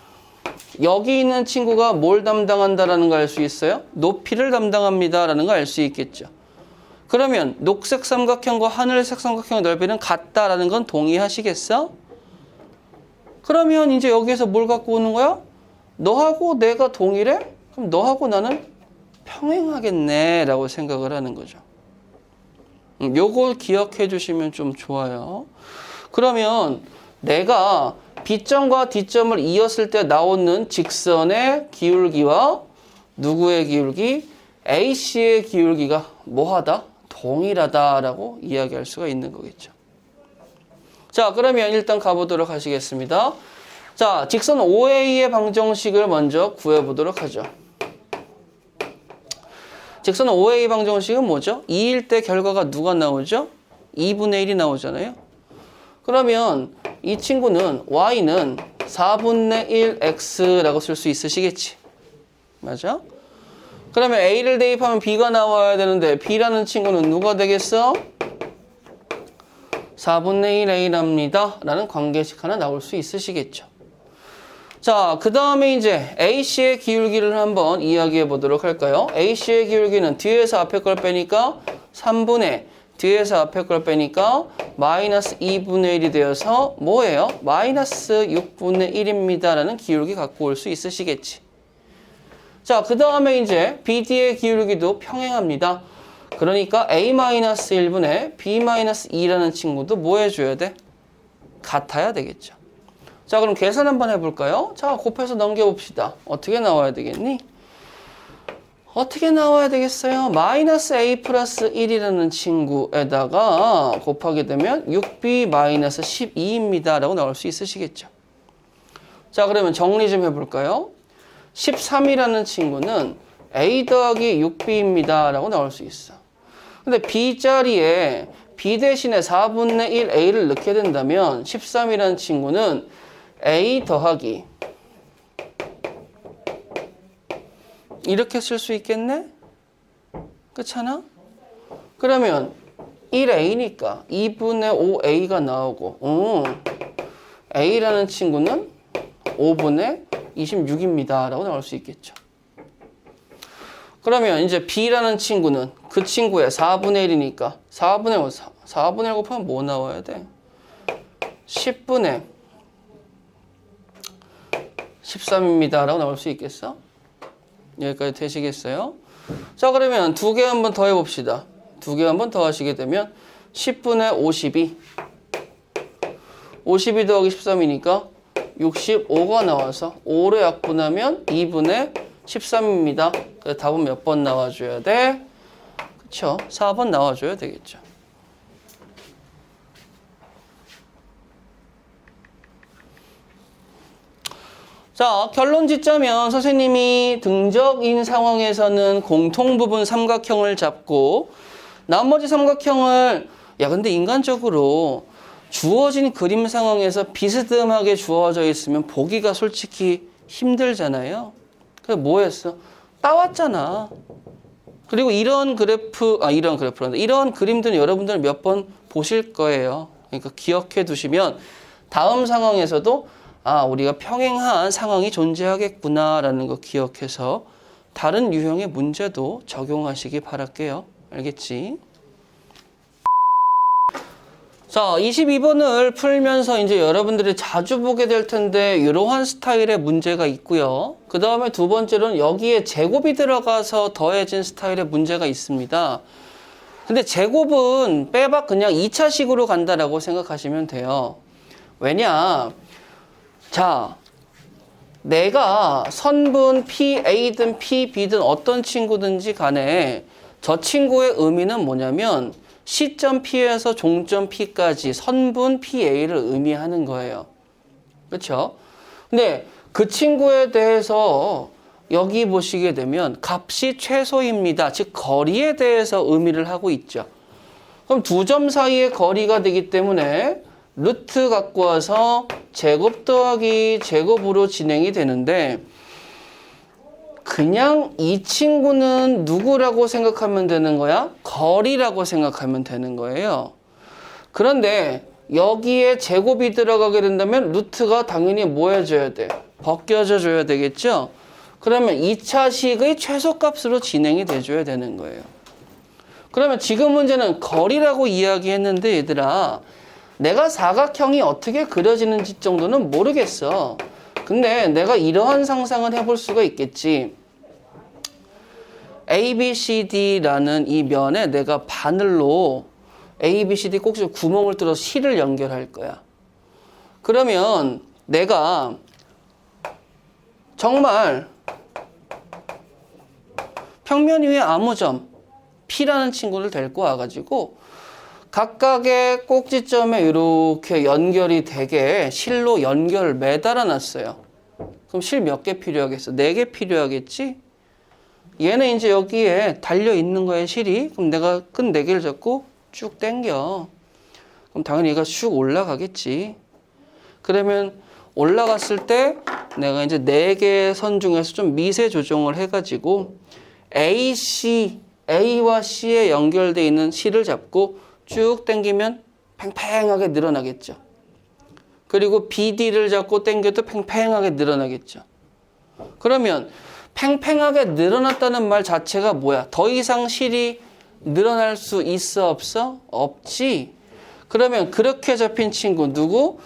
여기 있는 친구가 뭘 담당한다라는 거 알 수 있어요? 높이를 담당합니다라는 거 알 수 있겠죠? 그러면 녹색 삼각형과 하늘색 삼각형의 넓이는 같다라는 건 동의하시겠어? 그러면 이제 여기에서 뭘 갖고 오는 거야? 너하고 내가 동일해? 그럼 너하고 나는 평행하겠네 라고 생각을 하는 거죠. 요걸 기억해 주시면 좀 좋아요. 그러면 내가 B점과 D점을 이었을 때 나오는 직선의 기울기와 누구의 기울기? AC의 기울기가 뭐하다? 동일하다라고 이야기할 수가 있는 거겠죠. 자, 그러면 일단 가보도록 하시겠습니다. 자, 직선 OA의 방정식을 먼저 구해보도록 하죠. 직선 OA 방정식은 뭐죠? 2일 때 결과가 누가 나오죠? 2분의 1이 나오잖아요. 그러면 이 친구는 y는 4분의 1 x라고 쓸 수 있으시겠지? 맞아? 그러면 a를 대입하면 b가 나와야 되는데 b라는 친구는 누가 되겠어? 4분의 1 a랍니다. 라는 관계식 하나 나올 수 있으시겠죠? 자, 그 다음에 이제 AC의 기울기를 한번 이야기해 보도록 할까요? AC의 기울기는 뒤에서 앞에 걸 빼니까 3분의 뒤에서 앞에 걸 빼니까 마이너스 2분의 1이 되어서 뭐예요? 마이너스 6분의 1입니다. 라는 기울기 갖고 올 수 있으시겠지. 자, 그 다음에 이제 BD의 기울기도 평행합니다. 그러니까 A-1분의 B-2라는 친구도 뭐 해줘야 돼? 같아야 되겠죠. 자, 그럼 계산 한번 해볼까요? 자, 곱해서 넘겨봅시다. 어떻게 나와야 되겠니? 어떻게 나와야 되겠어요? 마이너스 A 플러스 1이라는 친구에다가 곱하게 되면 6B 마이너스 12입니다. 라고 나올 수 있으시겠죠. 자, 그러면 정리 좀 해볼까요? 13이라는 친구는 A 더하기 6B입니다. 라고 나올 수 있어. 근데 B 자리에 B 대신에 4분의 1 A를 넣게 된다면 13이라는 친구는 A 더하기 이렇게 쓸 수 있겠네? 그렇잖아? 그러면 1A니까 2분의 5A가 나오고 A라는 친구는 5분의 26입니다. 라고 나올 수 있겠죠. 그러면 이제 B라는 친구는 그 친구의 4분의 1이니까 4분의 1 곱하면 뭐 나와야 돼? 10분의 13입니다 라고 나올 수 있겠어? 여기까지 되시겠어요? 자, 그러면 두 개 한번 더 해봅시다. 두 개 한번 더 하시게 되면 10분의 52 52 더하기 13이니까 65가 나와서 5로 약분하면 2분의 13입니다. 그래서 답은 몇 번 나와줘야 돼? 그쵸? 4번 나와줘야 되겠죠. 자, 결론 짓자면 선생님이 등적인 상황에서는 공통부분 삼각형을 잡고 나머지 삼각형을 근데 인간적으로 주어진 그림 상황에서 비스듬하게 주어져 있으면 보기가 솔직히 힘들잖아요. 그래서 뭐 했어? 따왔잖아. 그리고 이런 그림들은 여러분들 몇 번 보실 거예요. 그러니까 기억해 두시면 다음 상황에서도 우리가 평행한 상황이 존재하겠구나라는 거 기억해서 다른 유형의 문제도 적용하시기 바랄게요. 알겠지? 자, 22번을 풀면서 이제 여러분들이 자주 보게 될 텐데 이러한 스타일의 문제가 있고요. 그 다음에 두 번째로는 여기에 제곱이 들어가서 더해진 스타일의 문제가 있습니다. 근데 제곱은 빼박 그냥 2차식으로 간다라고 생각하시면 돼요. 왜냐? 자, 내가 선분 PA든 PB든 어떤 친구든지 간에 저 친구의 의미는 뭐냐면 시점 P에서 종점 P까지 선분 PA를 의미하는 거예요. 그렇죠? 근데 그 친구에 대해서 여기 보시게 되면 값이 최소입니다. 즉 거리에 대해서 의미를 하고 있죠. 그럼 두 점 사이의 거리가 되기 때문에 루트 갖고 와서 제곱 더하기 제곱으로 진행이 되는데 그냥 이 친구는 누구라고 생각하면 되는 거야? 거리라고 생각하면 되는 거예요. 그런데 여기에 제곱이 들어가게 된다면 루트가 당연히 뭐 해줘야 돼? 벗겨져 줘야 되겠죠? 그러면 2차식의 최소값으로 진행이 돼줘야 되는 거예요. 그러면 지금 문제는 거리라고 이야기했는데 얘들아 내가 사각형이 어떻게 그려지는지 정도는 모르겠어. 근데 내가 이러한 상상을 해볼 수가 있겠지. ABCD라는 이 면에 내가 바늘로 ABCD 꼭지 구멍을 뚫어서 실을 연결할 거야. 그러면 내가 정말 평면 위에 아무 점 P라는 친구를 데리고 와가지고 각각의 꼭지점에 이렇게 연결이 되게 실로 매달아 놨어요. 그럼 실 몇 개 필요하겠어? 4개 필요하겠지? 얘는 이제 여기에 달려 있는 거야, 실이. 그럼 내가 끈 4개를 잡고 쭉 당겨. 그럼 당연히 얘가 쭉 올라가겠지. 그러면 올라갔을 때 내가 이제 4개의 선 중에서 좀 미세 조정을 해가지고 A와 C에 연결되어 있는 실을 잡고 쭉 당기면 팽팽하게 늘어나겠죠. 그리고 BD를 잡고 당겨도 팽팽하게 늘어나겠죠. 그러면 팽팽하게 늘어났다는 말 자체가 뭐야? 더 이상 실이 늘어날 수 있어 없어? 없지. 그러면 그렇게 잡힌 친구 누구?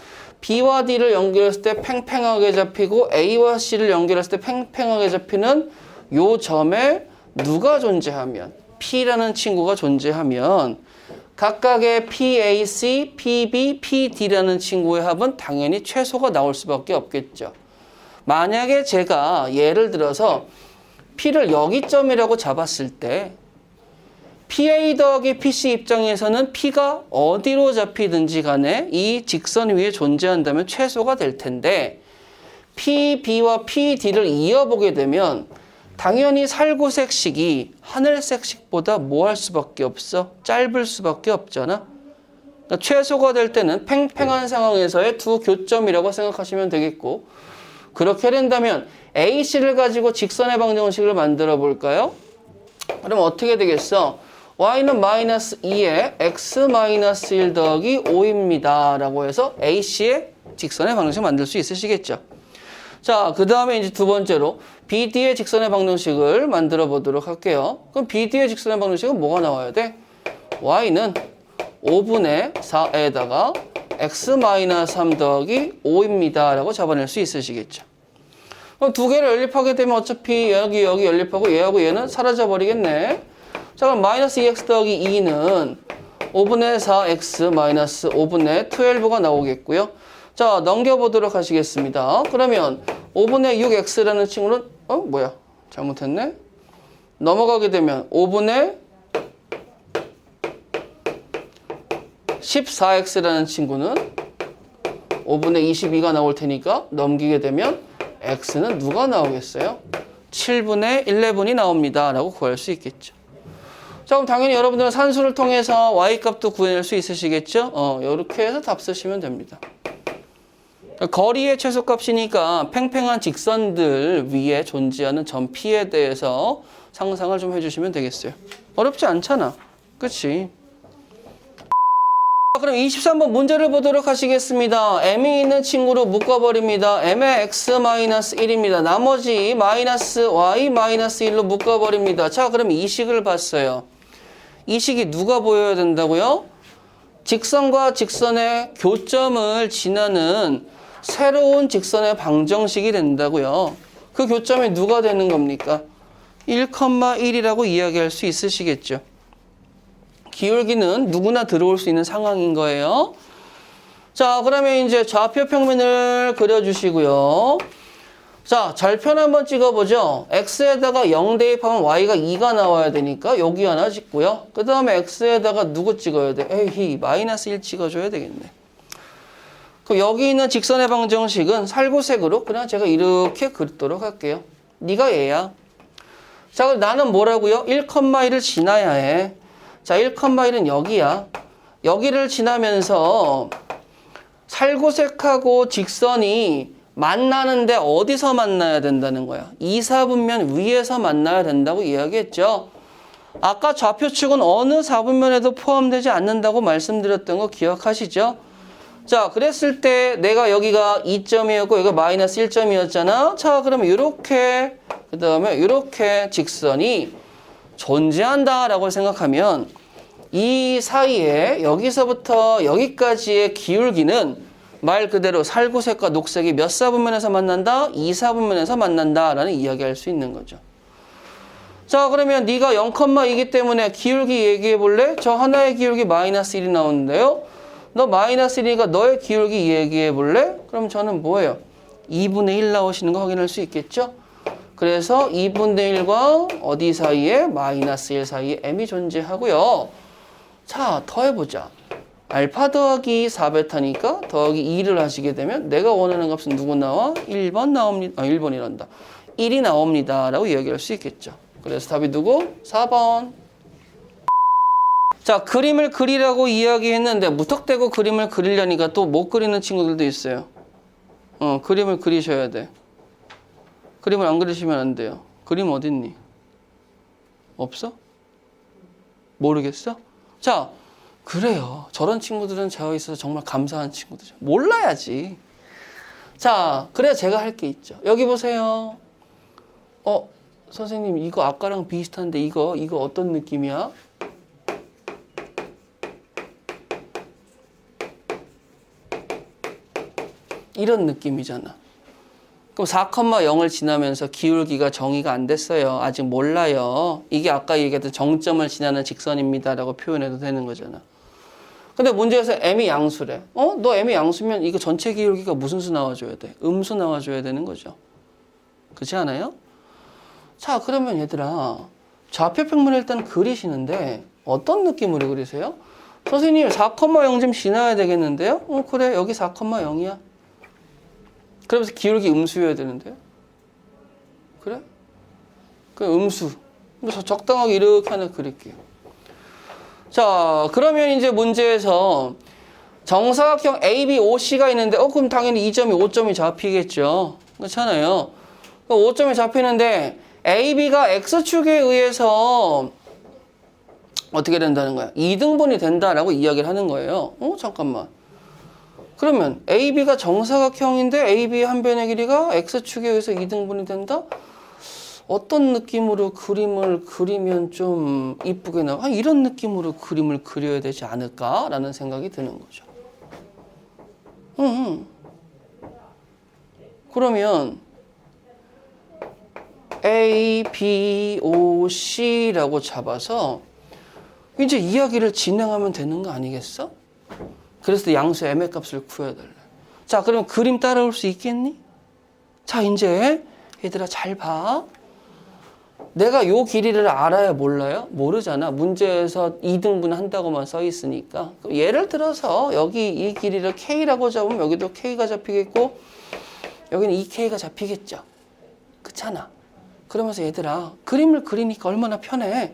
B와 D를 연결했을 때 팽팽하게 잡히고 A와 C를 연결했을 때 팽팽하게 잡히는 요 점에 누가 존재하면 P라는 친구가 존재하면 각각의 PAC, PB, PD라는 친구의 합은 당연히 최소가 나올 수밖에 없겠죠. 만약에 제가 예를 들어서 P를 여기점이라고 잡았을 때 PA 더하기 PC 입장에서는 P가 어디로 잡히든지 간에 이 직선 위에 존재한다면 최소가 될 텐데 PB와 PD를 이어보게 되면 당연히 살구색식이 하늘색식보다 뭐 할 수밖에 없어? 짧을 수밖에 없잖아. 그러니까 최소가 될 때는 팽팽한 상황에서의 두 교점이라고 생각하시면 되겠고 그렇게 된다면 AC를 가지고 직선의 방정식을 만들어 볼까요? 그럼 어떻게 되겠어? y는 마이너스 2에 x-1 더하기 5입니다. 라고 해서 AC의 직선의 방정식 만들 수 있으시겠죠? 자, 그 다음에 이제 두 번째로 BD의 직선의 방정식을 만들어 보도록 할게요. 그럼 BD의 직선의 방정식은 뭐가 나와야 돼? y는 5분의 4에다가 x-3 더하기 5입니다. 라고 잡아낼 수 있으시겠죠. 그럼 두 개를 연립하게 되면 어차피 여기 연립하고 얘하고 얘는 사라져 버리겠네. 자, 그럼 마이너스 2x 더하기 2는 5분의 4x 마이너스 5분의 12가 나오겠고요. 자, 넘겨보도록 하시겠습니다. 그러면 5분의 6x라는 친구는 뭐야? 잘못했네. 넘어가게 되면 5분의 14x라는 친구는 5분의 22가 나올 테니까 넘기게 되면 x는 누가 나오겠어요? 7분의 11이 나옵니다. 라고 구할 수 있겠죠. 자, 그럼 당연히 여러분들은 산수를 통해서 y값도 구해낼 수 있으시겠죠? 이렇게 해서 답 쓰시면 됩니다. 거리의 최소값이니까 팽팽한 직선들 위에 존재하는 점 P에 대해서 상상을 좀 해주시면 되겠어요. 어렵지 않잖아. 그치? 그럼 23번 문제를 보도록 하시겠습니다. m이 있는 친구로 묶어버립니다. m의 x-1입니다. 나머지 마이너스 y-1로 묶어버립니다. 자, 그럼 이 식을 봤어요. 이 식이 누가 보여야 된다고요? 직선과 직선의 교점을 지나는 새로운 직선의 방정식이 된다고요. 그 교점이 누가 되는 겁니까? 1,1이라고 이야기할 수 있으시겠죠. 기울기는 누구나 들어올 수 있는 상황인 거예요. 자, 그러면 이제 좌표 평면을 그려주시고요. 자, 절편 한번 찍어보죠. x에다가 0 대입하면 y가 2가 나와야 되니까 여기 하나 찍고요. 그 다음에 x에다가 누구 찍어야 돼? 에이, 마이너스 1 찍어줘야 되겠네. 그럼 여기 있는 직선의 방정식은 살구색으로 그냥 제가 이렇게 그리도록 할게요. 네가 얘야. 자, 그럼 나는 뭐라고요? 1,1을 지나야 해. 자, 1,1은 여기야. 여기를 지나면서 살구색하고 직선이 만나는데 어디서 만나야 된다는 거야? 2, 4분면 위에서 만나야 된다고 이야기했죠. 아까 좌표축은 어느 4분면에도 포함되지 않는다고 말씀드렸던 거 기억하시죠? 자, 그랬을 때 내가 여기가 2점이었고 여기가 마이너스 1점이었잖아. 자, 그러면 이렇게 그 다음에 이렇게 직선이 존재한다라고 생각하면 이 사이에 여기서부터 여기까지의 기울기는 말 그대로 살구색과 녹색이 몇 사분면에서 만난다? 2, 4분면에서 만난다라는 이야기할 수 있는 거죠. 자, 그러면 네가 0,2이기 때문에 기울기 얘기해 볼래? 저 하나의 기울기 마이너스 1이 나오는데요. 너 마이너스 1이니까 너의 기울기 얘기해 볼래? 그럼 저는 뭐예요? 2분의 1 나오시는 거 확인할 수 있겠죠? 그래서 2분의 1과 어디 사이에? 마이너스 1 사이에 m이 존재하고요. 자, 더해보자. 알파 더하기 4베타니까 더하기 2를 하시게 되면 내가 원하는 값은 누구 나와? 1번 나옵니다. 1번이란다. 1이 나옵니다. 라고 이야기할 수 있겠죠. 그래서 답이 누구? 4번. 자, 그림을 그리라고 이야기했는데 무턱대고 그림을 그리려니까 또 못 그리는 친구들도 있어요. 그림을 그리셔야 돼. 그림을 안 그리시면 안 돼요. 그림 어딨니? 없어? 모르겠어? 자, 그래요. 저런 친구들은 저 있어서 정말 감사한 친구들이죠. 몰라야지. 자, 그래야 제가 할 게 있죠. 여기 보세요. 선생님 이거 아까랑 비슷한데 이거 어떤 느낌이야? 이런 느낌이잖아. 그럼 4,0을 지나면서 기울기가 정의가 안 됐어요. 아직 몰라요. 이게 아까 얘기했던 정점을 지나는 직선입니다. 라고 표현해도 되는 거잖아. 근데 문제에서 m이 양수래. 너 m이 양수면 이거 전체 기울기가 무슨 수 나와줘야 돼? 음수 나와줘야 되는 거죠. 그렇지 않아요? 자, 그러면 얘들아, 좌표 평면을 일단 그리시는데 어떤 느낌으로 그리세요? 선생님 4,0 좀 지나야 되겠는데요? 그래, 여기 4,0이야. 그러면서 기울기 음수여야 되는데요? 그래? 그 음수. 그래서 적당하게 이렇게 하나 그릴게요. 자, 그러면 이제 문제에서 정사각형 ABOC가 있는데, 그럼 당연히 이 점이 5점이 잡히겠죠. 그렇잖아요. 5점이 잡히는데, AB가 X축에 의해서 어떻게 된다는 거야? 2등분이 된다라고 이야기를 하는 거예요. 잠깐만. 그러면 AB가 정사각형인데 AB의 한 변의 길이가 X축에 의해서 2등분이 된다? 어떤 느낌으로 그림을 그리면 좀 이쁘게 나와? 이런 느낌으로 그림을 그려야 되지 않을까라는 생각이 드는 거죠. 그러면 A, B, O, C라고 잡아서 이제 이야기를 진행하면 되는 거 아니겠어? 그래서 양수 M의 값을 구해달래. 자, 그럼 그림 따라올 수 있겠니? 자, 이제 얘들아 잘 봐. 내가 요 길이를 알아야 몰라요? 모르잖아. 문제에서 2등분 한다고만 써 있으니까. 예를 들어서 여기 이 길이를 K라고 잡으면 여기도 K가 잡히겠고 여기는 2K가 잡히겠죠. 그렇잖아. 그러면서 얘들아 그림을 그리니까 얼마나 편해.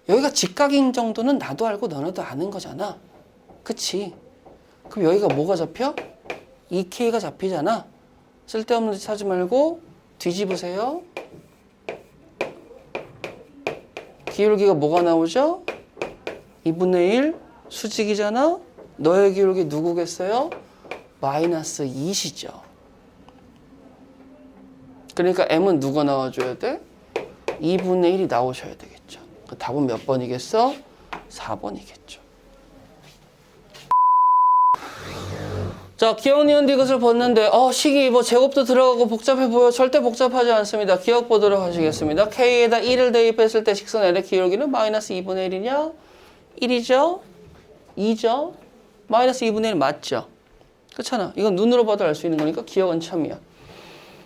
여기가 직각인 정도는 나도 알고 너네도 아는 거잖아. 그치? 그럼 여기가 뭐가 잡혀? 2K가 잡히잖아. 쓸데없는 짓 하지 말고 뒤집으세요. 기울기가 뭐가 나오죠? 2분의 1 수직이잖아. 너의 기울기 누구겠어요? 마이너스 2시죠. 그러니까 M은 누가 나와줘야 돼? 2분의 1이 나오셔야 되겠죠. 그 답은 몇 번이겠어? 4번이겠죠. 자, 기억, 니은, 디귿을 봤는데 식이 뭐 제곱도 들어가고 복잡해 보여. 절대 복잡하지 않습니다. 기억 보도록 하시겠습니다. K에다 1을 대입했을 때 직선 L의 기울기는 마이너스 2분의 1이냐? 1이죠? 2죠? 마이너스 2분의 1 맞죠? 그렇잖아. 이건 눈으로 봐도 알 수 있는 거니까 기억은 참이야.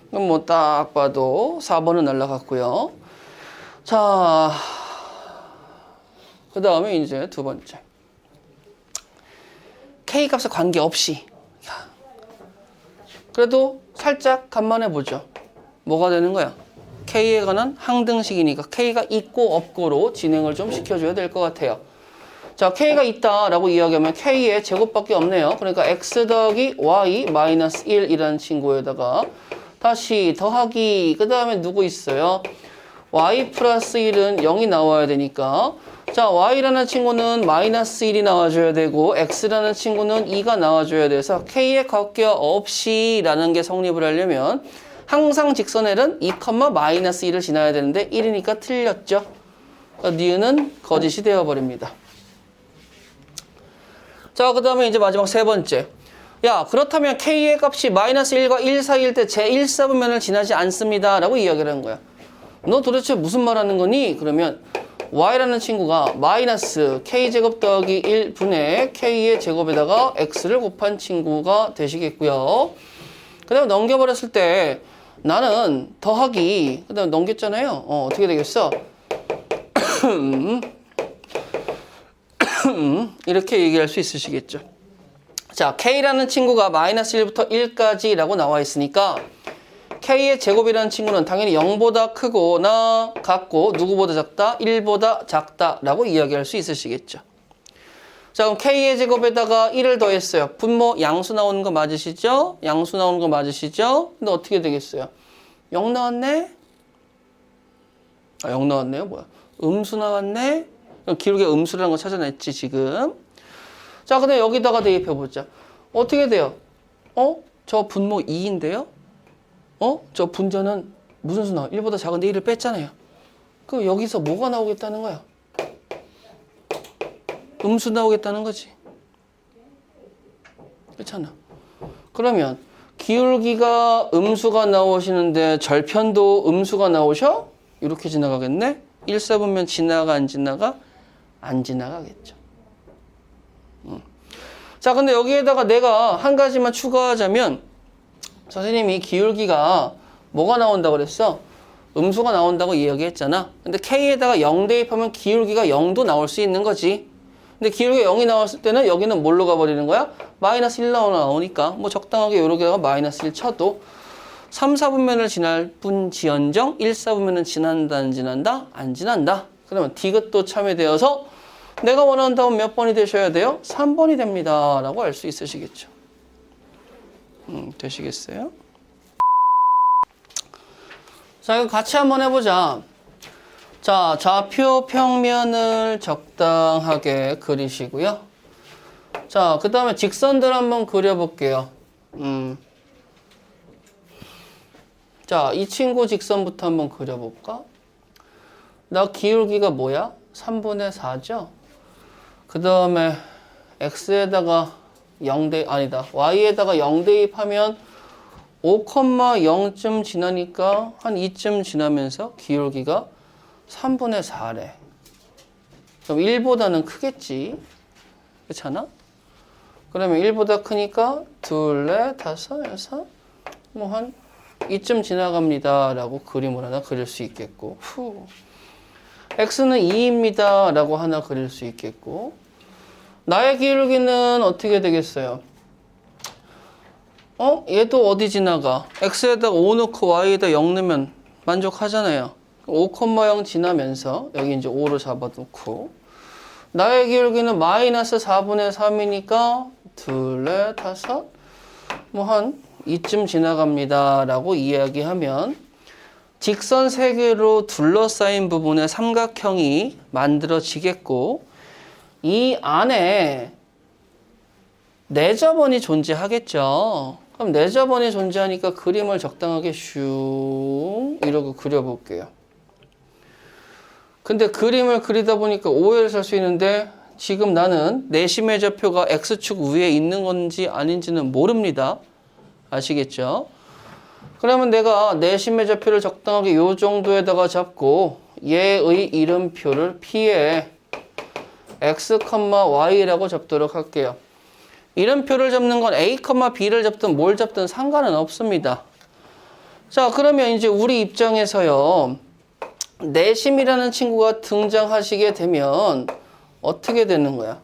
그럼 뭐 딱 봐도 4번은 날라갔고요. 자, 그 다음에 이제 두 번째. K 값에 관계없이. 그래도 살짝 간만해 보죠. 뭐가 되는 거야? K에 관한 항등식이니까 K가 있고 없고로 진행을 좀 시켜줘야 될 것 같아요. 자, K가 있다라고 이야기하면 K의 제곱밖에 없네요. 그러니까 X 더하기 Y 마이너스 1이라는 친구에다가 다시 더하기 그 다음에 누구 있어요? Y 플러스 1은 0이 나와야 되니까 자, Y라는 친구는 마이너스 1이 나와줘야 되고 X라는 친구는 2가 나와줘야 돼서 K에 관계없이 라는 게 성립을 하려면 항상 직선 L은 2, 마이너스 1을 지나야 되는데 1이니까 틀렸죠. 니은은 거짓이 되어버립니다. 자, 그 다음에 이제 마지막 세 번째. 야, 그렇다면 K의 값이 마이너스 1과 1 사이일 때 제1사분면을 지나지 않습니다. 라고 이야기를 한 거야. 너 도대체 무슨 말 하는 거니? 그러면 Y라는 친구가 마이너스 K제곱 더하기 1분의 K의 제곱에다가 X를 곱한 친구가 되시겠고요. 그 다음에 넘겨버렸을 때 나는 더하기 그 다음에 넘겼잖아요. 어떻게 되겠어? 이렇게 얘기할 수 있으시겠죠. 자, K라는 친구가 마이너스 1부터 1까지 라고 나와 있으니까 K의 제곱이라는 친구는 당연히 0보다 크거나 같고 누구보다 작다? 1보다 작다 라고 이야기할 수 있으시겠죠. 자, 그럼 K의 제곱에다가 1을 더했어요. 분모 양수 나오는 거 맞으시죠? 양수 나오는 거 맞으시죠? 근데 어떻게 되겠어요? 0 나왔네? 0 나왔네요? 뭐야? 음수 나왔네? 기울기 음수라는 거 찾아냈지 지금. 자, 근데 여기다가 대입해보자. 어떻게 돼요? 저 분모 2인데요? 저 분자는 무슨 수 나와? 1보다 작은데 1을 뺐잖아요. 그럼 여기서 뭐가 나오겠다는 거야? 음수 나오겠다는 거지. 그렇잖아. 그러면 기울기가 음수가 나오시는데 절편도 음수가 나오셔? 이렇게 지나가겠네? 1사분면 지나가 안 지나가? 안 지나가겠죠. 자, 근데 여기에다가 내가 한 가지만 추가하자면 선생님이 기울기가 뭐가 나온다고 그랬어? 음수가 나온다고 이야기했잖아. 근데 K에다가 0 대입하면 기울기가 0도 나올 수 있는 거지. 근데 기울기가 0이 나왔을 때는 여기는 뭘로 가버리는 거야? 마이너스 1 나오니까 뭐 적당하게 여기다가 마이너스 1 쳐도 3, 4분면을 지날 뿐지언정 1, 4분면은 지난다 안 지난다? 안 지난다. 그러면 디귿도 참여되어서 내가 원하는 답은 몇 번이 되셔야 돼요? 3번이 됩니다. 라고 알 수 있으시겠죠. 되시겠어요? 자, 이거 같이 한번 해보자. 자, 좌표 평면을 적당하게 그리시고요. 자, 그 다음에 직선들 한번 그려볼게요. 자, 이 친구 직선부터 한번 그려볼까? 나 기울기가 뭐야? 3분의 4죠? 그 다음에 x에다가 0대, 아니다. y에다가 0 대입하면 5,0쯤 지나니까 한 2쯤 지나면서 기울기가 3분의 4래. 그럼 1보다는 크겠지. 그렇잖아? 그러면 1보다 크니까 둘, 넷, 다섯, 여섯, 뭐 한 2쯤 지나갑니다. 라고 그림을 하나 그릴 수 있겠고, x는 2입니다. 라고 하나 그릴 수 있겠고, 나의 기울기는 어떻게 되겠어요? 얘도 어디 지나가? x에다가 5 넣고 y에다 0 넣으면 만족하잖아요. 5,0 지나면서 여기 이제 5로 잡아놓고 나의 기울기는 마이너스 4분의 3이니까 둘, 넷, 다섯 뭐 한 2쯤 지나갑니다 라고 이야기하면 직선 3개로 둘러싸인 부분의 삼각형이 만들어지겠고 이 안에 내접원이 존재하겠죠. 그럼 내접원이 존재하니까 그림을 적당하게 슝 이러고 그려볼게요. 근데 그림을 그리다 보니까 오해를 살 수 있는데 지금 나는 내심의 좌표가 x축 위에 있는 건지 아닌지는 모릅니다. 아시겠죠? 그러면 내가 내심의 좌표를 적당하게 이 정도에다가 잡고 얘의 이름표를 P에 x, y라고 잡도록 할게요. 이름표를 잡는 건 a, b를 잡든 뭘 잡든 상관은 없습니다. 자, 그러면 이제 우리 입장에서요. 내심이라는 친구가 등장하시게 되면 어떻게 되는 거야?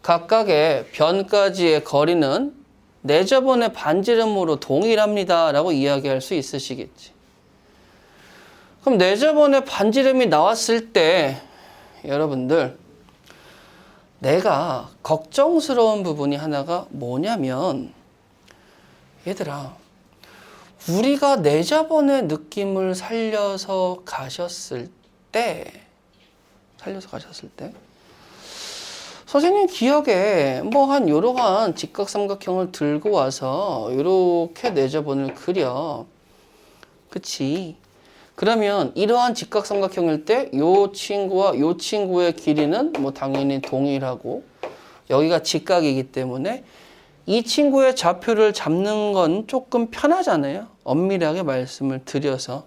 각각의 변까지의 거리는 내접원의 반지름으로 동일합니다. 라고 이야기할 수 있으시겠지. 그럼 내접원의 반지름이 나왔을 때 여러분들 내가 걱정스러운 부분이 하나가 뭐냐면 얘들아 우리가 내접원의 느낌을 살려서 가셨을 때 선생님 기억에 뭐 한 요러한 직각삼각형을 들고 와서 요렇게 내접원을 그려. 그치? 그러면 이러한 직각삼각형일 때 요 친구와 요 친구의 길이는 뭐 당연히 동일하고 여기가 직각이기 때문에 이 친구의 좌표를 잡는 건 조금 편하잖아요. 엄밀하게 말씀을 드려서.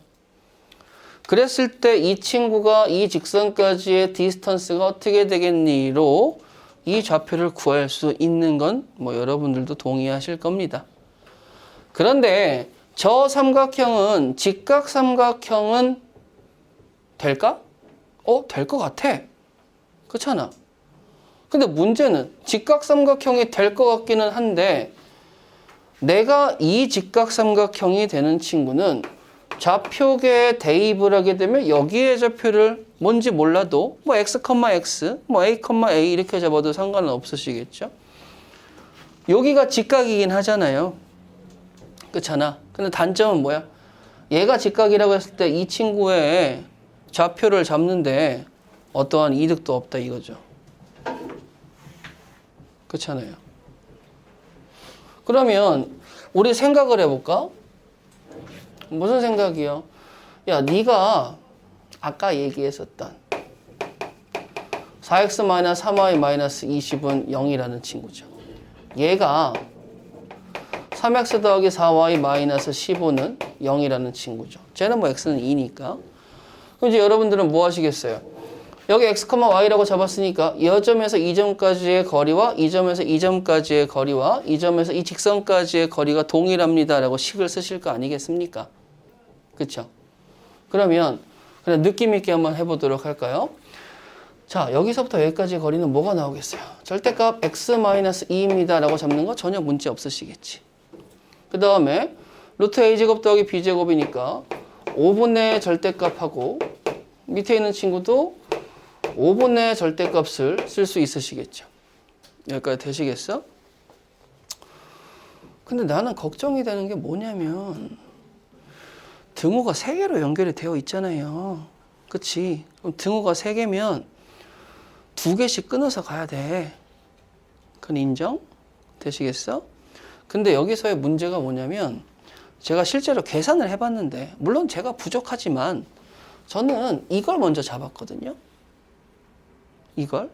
그랬을 때 이 친구가 이 직선까지의 디스턴스가 어떻게 되겠니로 이 좌표를 구할 수 있는 건 뭐 여러분들도 동의하실 겁니다. 그런데 저 삼각형은 직각삼각형은 될까? 될 것 같아. 그렇잖아. 근데 문제는 직각삼각형이 될 것 같기는 한데 내가 이 직각삼각형이 되는 친구는 좌표계에 대입을 하게 되면 여기에 좌표를 뭔지 몰라도 뭐 x, x, 뭐 a, a 이렇게 잡아도 상관은 없으시겠죠? 여기가 직각이긴 하잖아요. 그렇잖아. 근데 단점은 뭐야? 얘가 직각이라고 했을 때 이 친구의 좌표를 잡는데 어떠한 이득도 없다 이거죠. 그렇잖아요. 그러면 우리 생각을 해볼까? 무슨 생각이요? 야, 네가 아까 얘기했었던 4x-3y-20은 0이라는 친구죠. 얘가 3x 더하기 4y-15는 0이라는 친구죠. 쟤는 뭐 x는 2니까. 그럼 이제 여러분들은 뭐 하시겠어요? 여기 x, y라고 잡았으니까 이 점에서 이 점까지의 거리와 이 점에서 이 점까지의 거리와 이 점에서 이 직선까지의 거리가 동일합니다. 라고 식을 쓰실 거 아니겠습니까? 그쵸? 그러면 그냥 느낌 있게 한번 해보도록 할까요? 자, 여기서부터 여기까지의 거리는 뭐가 나오겠어요? 절대값 x-2입니다. 라고 잡는 거 전혀 문제 없으시겠지. 그 다음에 루트 a제곱 더하기 b제곱이니까 5분의 절대값하고 밑에 있는 친구도 5분의 절대값을 쓸 수 있으시겠죠. 여기까지 되시겠어? 근데 나는 걱정이 되는 게 뭐냐면 등호가 3개로 연결이 되어 있잖아요. 그치? 그럼 등호가 3개면 2개씩 끊어서 가야 돼. 그건 인정? 되시겠어? 근데 여기서의 문제가 뭐냐면 제가 실제로 계산을 해봤는데 물론 제가 부족하지만 저는 이걸 먼저 잡았거든요. 이걸.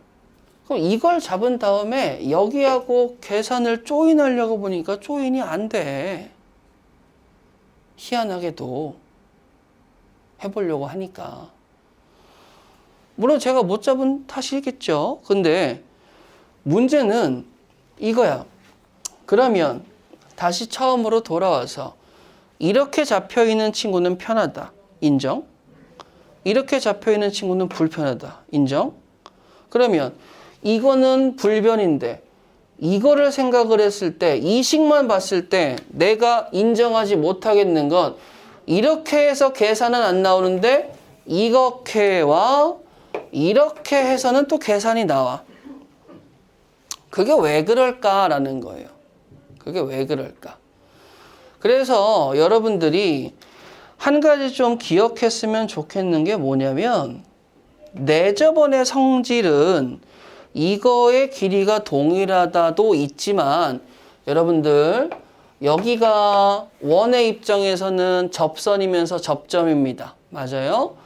그럼 이걸 잡은 다음에 여기하고 계산을 조인하려고 보니까 조인이 안 돼. 희한하게도 해보려고 하니까. 물론 제가 못 잡은 탓이겠죠. 근데 문제는 이거야. 그러면 다시 처음으로 돌아와서 이렇게 잡혀있는 친구는 편하다. 인정? 이렇게 잡혀있는 친구는 불편하다. 인정? 그러면 이거는 불변인데 이거를 생각을 했을 때 이 식만 봤을 때 내가 인정하지 못하겠는 건 이렇게 해서 계산은 안 나오는데 이렇게와 이렇게 해서는 또 계산이 나와. 그게 왜 그럴까라는 거예요. 그게 왜 그럴까? 그래서 여러분들이 한 가지 좀 기억했으면 좋겠는 게 뭐냐면 내저번의 성질은 이거의 길이가 동일하다도 있지만 여러분들 여기가 원의 입장에서는 접선이면서 접점입니다. 맞아요?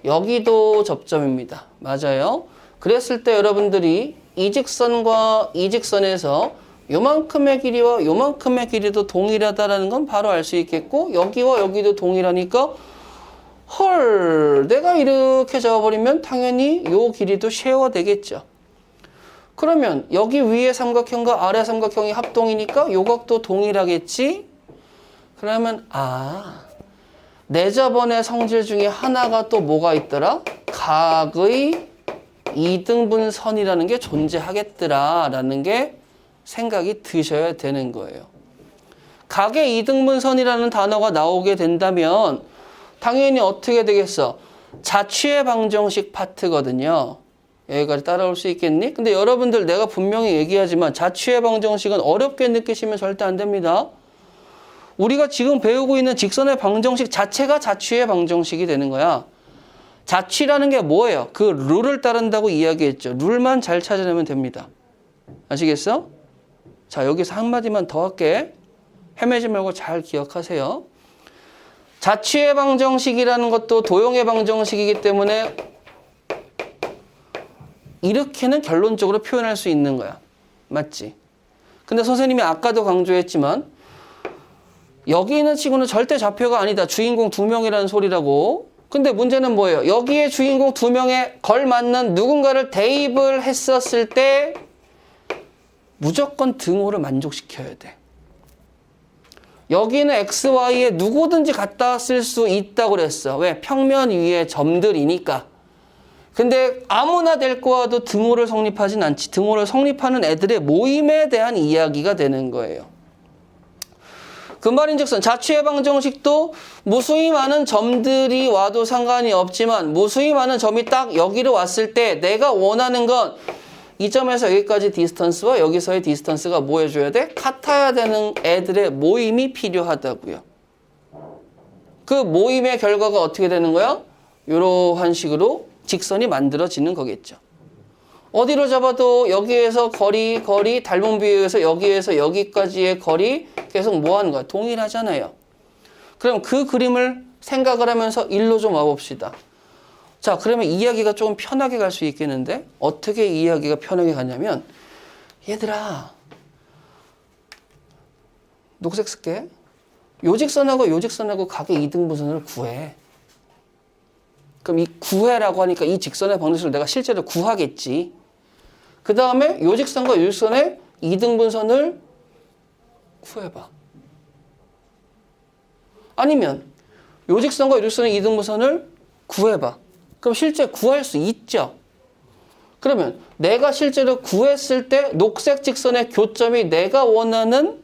여기도 접점입니다. 맞아요? 그랬을 때 여러분들이 이 직선과 이 직선에서 요만큼의 길이와 요만큼의 길이도 동일하다는 건 바로 알 수 있겠고 여기와 여기도 동일하니까 헐 내가 이렇게 잡아버리면 당연히 요 길이도 쉐어가 되겠죠. 그러면 여기 위에 삼각형과 아래 삼각형이 합동이니까 요 각도 동일하겠지? 그러면 내 저번의 성질 중에 하나가 또 뭐가 있더라? 각의 이등분선이라는 게 존재하겠더라 라는 게 생각이 드셔야 되는 거예요. 각의 이등분선이라는 단어가 나오게 된다면 당연히 어떻게 되겠어? 자취의 방정식 파트거든요. 여기까지 따라올 수 있겠니? 근데 여러분들 내가 분명히 얘기하지만 자취의 방정식은 어렵게 느끼시면 절대 안 됩니다. 우리가 지금 배우고 있는 직선의 방정식 자체가 자취의 방정식이 되는 거야. 자취라는 게 뭐예요? 그 룰을 따른다고 이야기했죠. 룰만 잘 찾아내면 됩니다. 아시겠어? 자, 여기서 한마디만 더 할게. 헤매지 말고 잘 기억하세요. 자취의 방정식이라는 것도 도형의 방정식이기 때문에 이렇게는 결론적으로 표현할 수 있는 거야. 맞지? 근데 선생님이 아까도 강조했지만 여기 있는 친구는 절대 좌표가 아니다. 주인공 2명이라는 소리라고. 근데 문제는 뭐예요? 여기에 주인공 2명에 걸맞는 누군가를 대입을 했었을 때 무조건 등호를 만족시켜야 돼. 여기는 x, y에 누구든지 갖다 쓸 수 있다고 그랬어. 왜? 평면 위에 점들이니까. 근데 아무나 될 거와도 등호를 성립하진 않지. 등호를 성립하는 애들의 모임에 대한 이야기가 되는 거예요. 그 말인즉슨 자취의 방정식도 무수히 많은 점들이 와도 상관이 없지만 무수히 많은 점이 딱 여기로 왔을 때 내가 원하는 건 이 점에서 여기까지 디스턴스와 여기서의 디스턴스가 뭐 해줘야 돼? 같아야 되는 애들의 모임이 필요하다고요. 그 모임의 결과가 어떻게 되는 거야? 이러한 식으로 직선이 만들어지는 거겠죠. 어디로 잡아도 여기에서 거리, 닮은 비유에서 여기에서 여기까지의 거리 계속 뭐 하는 거야? 동일하잖아요. 그럼 그 그림을 생각을 하면서 일로 좀 와봅시다. 자, 그러면 이야기가 조금 편하게 갈 수 있겠는데 어떻게 이야기가 편하게 가냐면 얘들아 녹색 쓸게. 요 직선하고 요 직선하고 각의 이등분선을 구해. 그럼 이 구해라고 하니까 이 직선의 방정식을 내가 실제로 구하겠지. 그 다음에 요 직선과 요 직선의 이등분선을 구해봐. 아니면 요 직선과 요 직선의 이등분선을 구해봐. 그럼 실제 구할 수 있죠. 그러면 내가 실제로 구했을 때 녹색 직선의 교점이 내가 원하는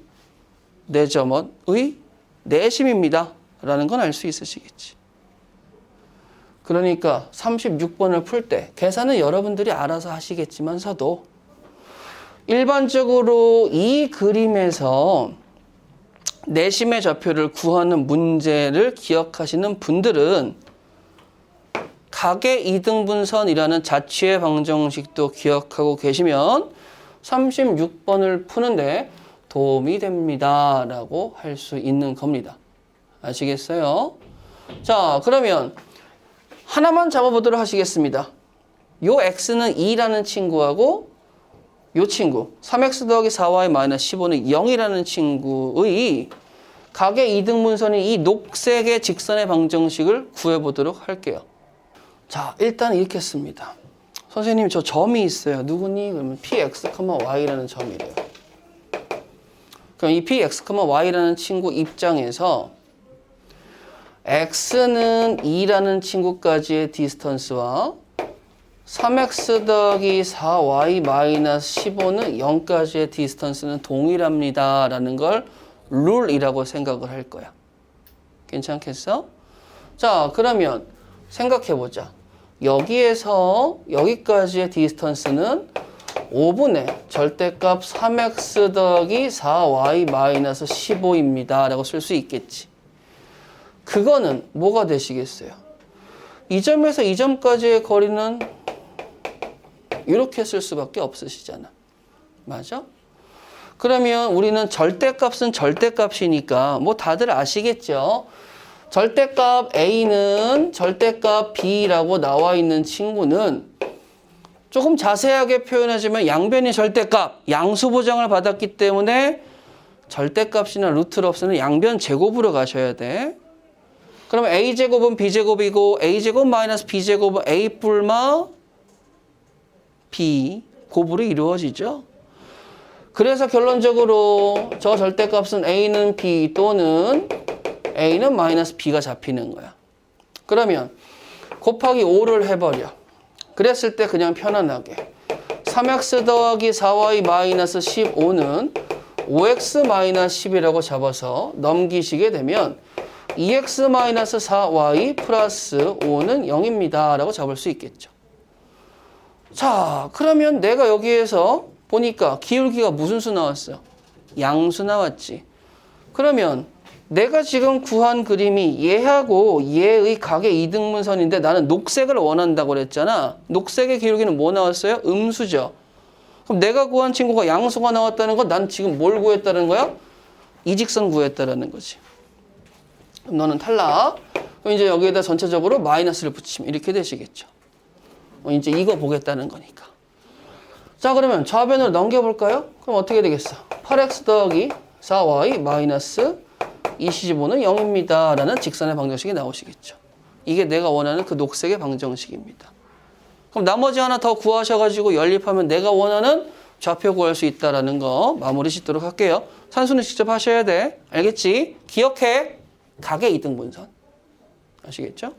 내점원의 내심입니다. 라는 건 알 수 있으시겠지. 그러니까 36번을 풀 때 계산은 여러분들이 알아서 하시겠지만서도 일반적으로 이 그림에서 내심의 좌표를 구하는 문제를 기억하시는 분들은 각의 이등분선이라는 자취의 방정식도 기억하고 계시면 36번을 푸는데 도움이 됩니다 라고 할 수 있는 겁니다. 아시겠어요? 자, 그러면 하나만 잡아보도록 하시겠습니다. 요 x는 2라는 친구하고 요 친구 3x 더하기 4y 마이너스 15는 0이라는 친구의 각의 이등분선인 이 녹색의 직선의 방정식을 구해보도록 할게요. 자, 일단 이렇게 씁니다. 선생님, 저 점이 있어요. 누구니? 그러면 px, y라는 점이래요. 그럼 이 px, y라는 친구 입장에서 x는 2라는 친구까지의 디스턴스와 3x 더하기 4y 마이너스 15는 0까지의 디스턴스는 동일합니다 라는 걸 룰이라고 생각을 할 거야. 괜찮겠어? 자, 그러면 생각해보자. 여기에서 여기까지의 디스턴스는 5분의 절대값 3x 더하기 4y 마이너스 15입니다 라고 쓸 수 있겠지. 그거는 뭐가 되시겠어요? 이 점에서 이 점까지의 거리는 이렇게 쓸 수밖에 없으시잖아. 맞아? 그러면 우리는 절대값은 절대값이니까 뭐 다들 아시겠죠? 절대값 A는 절대값 B라고 나와 있는 친구는 조금 자세하게 표현하자면 양변이 절대값, 양수 보장을 받았기 때문에 절대값이나 루트를 없애는 양변 제곱으로 가셔야 돼. 그러면 A제곱은 B제곱이고 A제곱 마이너스 B제곱은 A 뿔마 B 곱으로 이루어지죠. 그래서 결론적으로 저 절대값은 A는 B 또는 A는 마이너스 B가 잡히는 거야. 그러면 곱하기 5를 해버려. 그랬을 때 그냥 편안하게 3x 더하기 4y 마이너스 15는 5x 마이너스 10이라고 잡아서 넘기시게 되면 2x 마이너스 4y 플러스 5는 0입니다 라고 잡을 수 있겠죠. 자, 그러면 내가 여기에서 보니까 기울기가 무슨 수 나왔어요? 양수 나왔지. 그러면 내가 지금 구한 그림이 얘하고 얘의 각의 이등분선인데 나는 녹색을 원한다고 그랬잖아. 녹색의 기울기는 뭐 나왔어요? 음수죠. 그럼 내가 구한 친구가 양수가 나왔다는 건 난 지금 뭘 구했다는 거야? 이직선 구했다는 거지. 그럼 너는 탈락. 그럼 이제 여기에다 전체적으로 마이너스를 붙이면 이렇게 되시겠죠. 이제 이거 보겠다는 거니까. 자, 그러면 좌변으로 넘겨볼까요? 그럼 어떻게 되겠어? 8x 더하기 4y 마이너스 25는 0입니다 라는 직선의 방정식이 나오시겠죠. 이게 내가 원하는 그 녹색의 방정식입니다. 그럼 나머지 하나 더 구하셔가지고 연립하면 내가 원하는 좌표 구할 수 있다는 거 마무리 짓도록 할게요. 산수는 직접 하셔야 돼. 알겠지? 기억해. 각의 이등분선. 아시겠죠?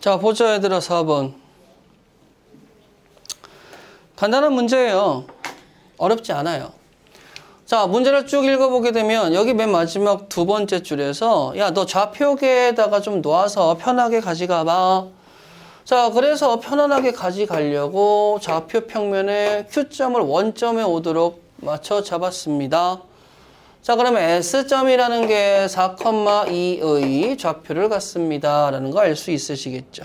자, 보자 얘들아. 4번. 간단한 문제예요. 어렵지 않아요. 자, 문제를 쭉 읽어보게 되면 여기 맨 마지막 두 번째 줄에서 야, 너 좌표계에다가 좀 놓아서 편하게 가져가봐. 자, 그래서 편안하게 가져가려고 좌표 평면에 Q점을 원점에 오도록 맞춰 잡았습니다. 자, 그러면 S점이라는 게 4,2의 좌표를 갖습니다 라는 거 알 수 있으시겠죠.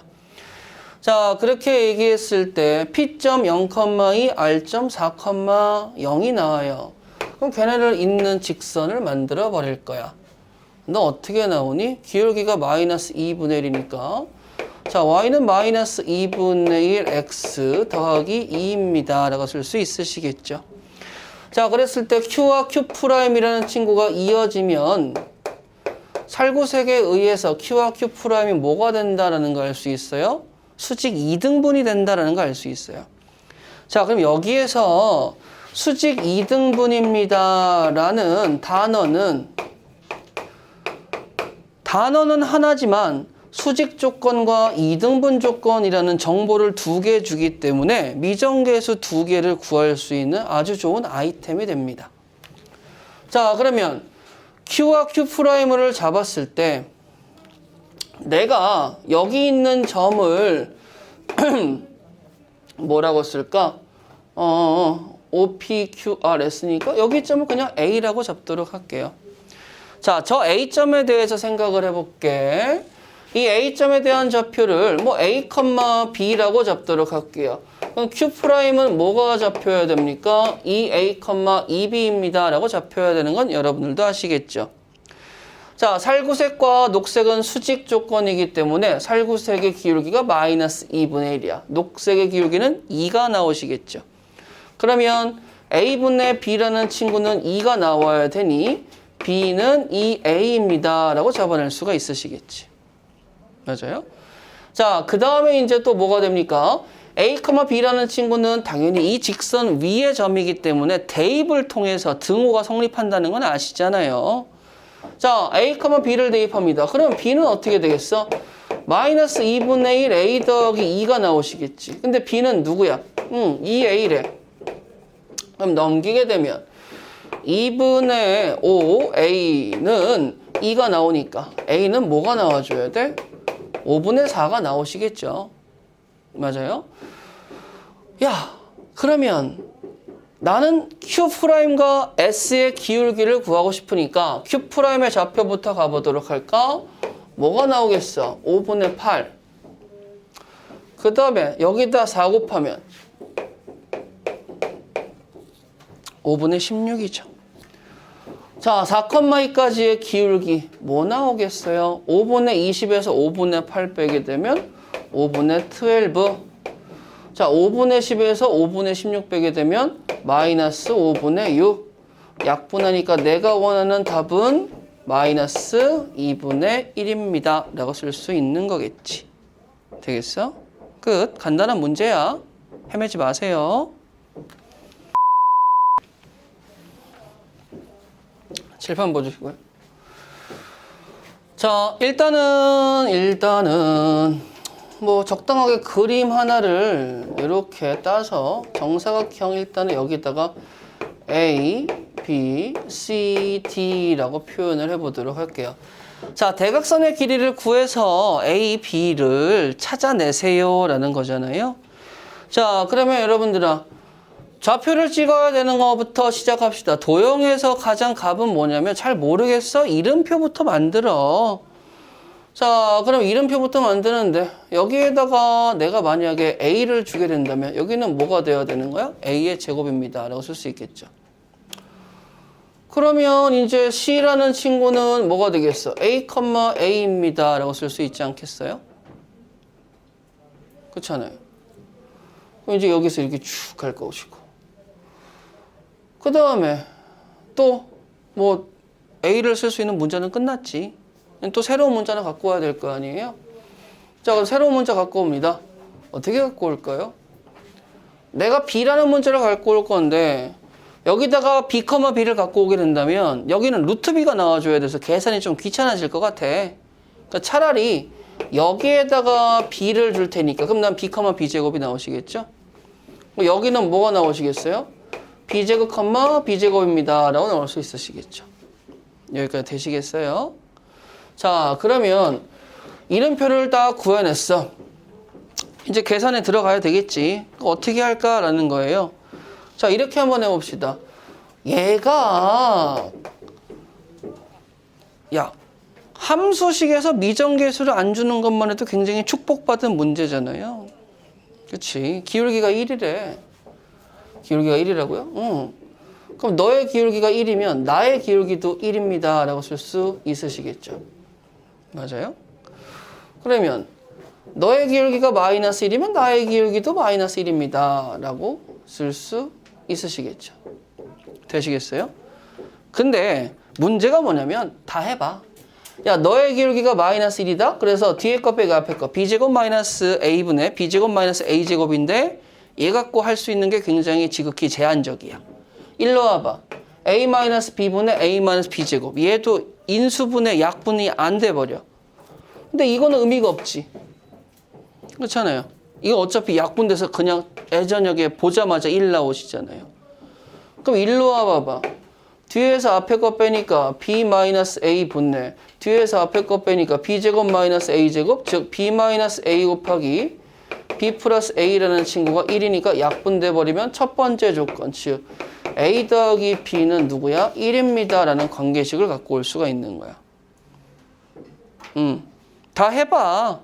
자, 그렇게 얘기했을 때 P점 0,2, R점 4,0이 나와요. 그럼 걔네를 잇는 직선을 만들어 버릴 거야. 너 어떻게 나오니? 기울기가 마이너스 2분의 1이니까. 자, y는 마이너스 2분의 1 x 더하기 2입니다 라고 쓸 수 있으시겠죠. 자, 그랬을 때 q와 q'이라는 친구가 이어지면 살구색에 의해서 q와 q'이 뭐가 된다라는 걸 알 수 있어요? 수직 2등분이 된다라는 걸 알 수 있어요. 자, 그럼 여기에서 수직 2등분입니다 라는 단어는 하나지만 수직 조건과 2등분 조건이라는 정보를 2개 주기 때문에 미정계수 2개를 구할 수 있는 아주 좋은 아이템이 됩니다. 자, 그러면 Q와 Q'를 잡았을 때 내가 여기 있는 점을 뭐라고 쓸까? OPQRS니까 여기 점을 그냥 A라고 잡도록 할게요. 자, 저 A점에 대해서 생각을 해볼게. 이 A점에 대한 좌표를 뭐 A, B라고 잡도록 할게요. 그럼 Q'은 뭐가 잡혀야 됩니까? 2A, 2B입니다. 라고 잡혀야 되는 건 여러분들도 아시겠죠? 자, 살구색과 녹색은 수직 조건이기 때문에 살구색의 기울기가 마이너스 2분의 1이야. 녹색의 기울기는 2가 나오시겠죠. 그러면 A분의 B라는 친구는 2가 나와야 되니 B는 2A입니다. 라고 잡아낼 수가 있으시겠지. 맞아요? 자, 그 다음에 이제 또 뭐가 됩니까? A, B라는 친구는 당연히 이 직선 위의 점이기 때문에 대입을 통해서 등호가 성립한다는 건 아시잖아요. 자, A, B를 대입합니다. 그러면 B는 어떻게 되겠어? 마이너스 2분의 1 A 더하기 2가 나오시겠지. 근데 B는 누구야? 2A래. 그럼 넘기게 되면 2분의 5 A는 2가 나오니까 A는 뭐가 나와줘야 돼? 5분의 4가 나오시겠죠. 맞아요? 야, 그러면 나는 Q'과 S의 기울기를 구하고 싶으니까 Q'의 좌표부터 가보도록 할까? 뭐가 나오겠어? 5분의 8. 그 다음에 여기다 4 곱하면 5분의 16이죠. 자, 4,2까지의 기울기 뭐 나오겠어요? 5분의 20에서 5분의 8 빼게 되면 5분의 12. 자, 5분의 10에서 5분의 16 빼게 되면 마이너스 5분의 6. 약분하니까 내가 원하는 답은 마이너스 2분의 1입니다. 라고 쓸 수 있는 거겠지. 되겠어? 끝. 간단한 문제야. 헤매지 마세요. 칠판 보여주시고요. 자, 일단은 뭐 적당하게 그림 하나를 이렇게 따서 정사각형 일단은 여기다가 A, B, C, D라고 표현을 해보도록 할게요. 자, 대각선의 길이를 구해서 A, B를 찾아내세요 라는 거잖아요. 자, 그러면 여러분들아, 좌표를 찍어야 되는 것부터 시작합시다. 도형에서 가장 값은 뭐냐면 잘 모르겠어? 이름표부터 만들어. 자, 그럼 이름표부터 만드는데 여기에다가 내가 만약에 A를 주게 된다면 여기는 뭐가 되어야 되는 거야? A의 제곱입니다. 라고 쓸 수 있겠죠. 그러면 이제 C라는 친구는 뭐가 되겠어? A, A입니다. 라고 쓸 수 있지 않겠어요? 그렇잖아요. 그럼 이제 여기서 이렇게 쭉 갈 것이고. 그 다음에 또 뭐 A를 쓸 수 있는 문자는 끝났지. 또 새로운 문자는 갖고 와야 될 거 아니에요? 자, 그럼 새로운 문자 갖고 옵니다. 어떻게 갖고 올까요? 내가 B라는 문자를 갖고 올 건데 여기다가 B, B를 갖고 오게 된다면 여기는 루트 B가 나와줘야 돼서 계산이 좀 귀찮아질 것 같아. 그러니까 차라리 여기에다가 B를 줄 테니까 그럼 난 B, B제곱이 나오시겠죠? 여기는 뭐가 나오시겠어요? B제곱, B제곱입니다. 라고 나올 수 있으시겠죠. 여기까지 되시겠어요? 자, 그러면 이름표를 딱 구해냈어. 이제 계산에 들어가야 되겠지. 어떻게 할까라는 거예요. 자, 이렇게 한번 해봅시다. 얘가 함수식에서 미정계수를 안 주는 것만 해도 굉장히 축복받은 문제잖아요. 그치? 기울기가 1이래. 기울기가 1이라고요? 응. 그럼 너의 기울기가 1이면 나의 기울기도 1입니다. 라고 쓸 수 있으시겠죠. 맞아요? 그러면 너의 기울기가 마이너스 1이면 나의 기울기도 마이너스 1입니다. 라고 쓸 수 있으시겠죠. 되시겠어요? 근데 문제가 뭐냐면 다 해봐. 야, 너의 기울기가 마이너스 1이다? 그래서 뒤에 거 빼고 앞에 거 B제곱 마이너스 A분의 B제곱 마이너스 A제곱인데 얘 갖고 할 수 있는 게 굉장히 지극히 제한적이야. 일로 와봐. A 마이너스 B분의 A 마이너스 B제곱. 얘도 인수분의 약분이 안 돼버려. 근데 이거는 의미가 없지. 그렇잖아요. 이거 어차피 약분돼서 그냥 애저녁에 보자마자 1 나오시잖아요. 그럼 일로 와봐봐. 뒤에서 앞에 거 빼니까 B 마이너스 A 분의 뒤에서 앞에 거 빼니까 B제곱 마이너스 A제곱 즉 B 마이너스 A 곱하기 B 플러스 A라는 친구가 1이니까 약분돼 버리면 첫 번째 조건 즉 A 더하기 B는 누구야? 1입니다 라는 관계식을 갖고 올 수가 있는 거야. 다 해봐.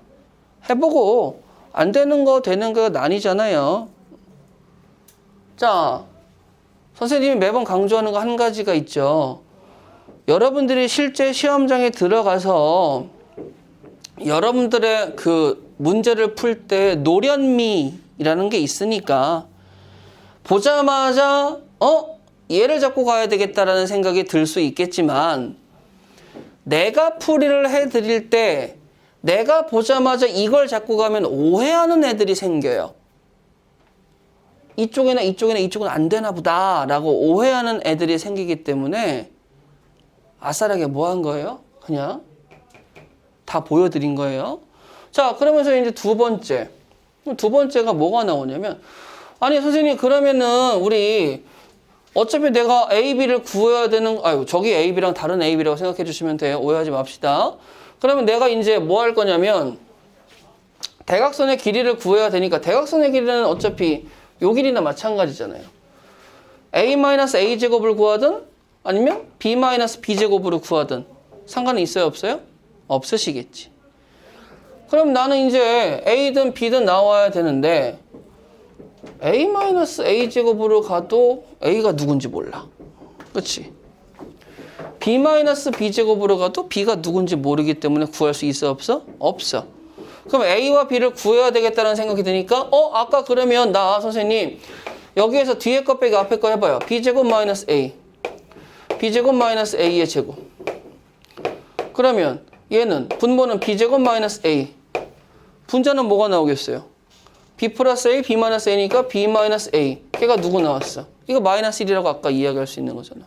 해보고 안 되는 거 되는 거 나뉘잖아요. 자, 선생님이 매번 강조하는 거 한 가지가 있죠. 여러분들이 실제 시험장에 들어가서 여러분들의 그 문제를 풀 때 노련미라는 게 있으니까 보자마자 얘를 잡고 가야 되겠다라는 생각이 들 수 있겠지만 내가 풀이를 해드릴 때 내가 보자마자 이걸 잡고 가면 오해하는 애들이 생겨요. 이쪽은 안 되나 보다 라고 오해하는 애들이 생기기 때문에 아싸라게 뭐 한 거예요? 그냥 다 보여드린 거예요. 자, 그러면서 이제 두 번째가 뭐가 나오냐면 아니 선생님 그러면은 우리 어차피 내가 A, B를 구해야 되는 저기 A, B랑 다른 A, B라고 생각해 주시면 돼요. 오해하지 맙시다. 그러면 내가 이제 뭐 할 거냐면 대각선의 길이를 구해야 되니까 대각선의 길이는 어차피 요 길이나 마찬가지잖아요. A-A제곱을 구하든 아니면 B-B제곱으로 구하든 상관이 있어요? 없어요? 없으시겠지. 그럼 나는 이제 A든 B든 나와야 되는데 A-A제곱으로 가도 A가 누군지 몰라. 그렇지? B-B제곱으로 가도 B가 누군지 모르기 때문에 구할 수 있어? 없어? 없어. 그럼 A와 B를 구해야 되겠다는 생각이 드니까 아까 그러면 나 선생님 여기에서 뒤에 거 빼기 앞에 거 해봐요. B제곱 마이너스 A B제곱 마이너스 A의 제곱. 그러면 얘는 분모는 B제곱 마이너스 A 분자는 뭐가 나오겠어요? B 플러스 A, B 마이너스 A니까 B 마이너스 A 걔가 누구 나왔어? 이거 마이너스 1이라고 아까 이야기할 수 있는 거잖아.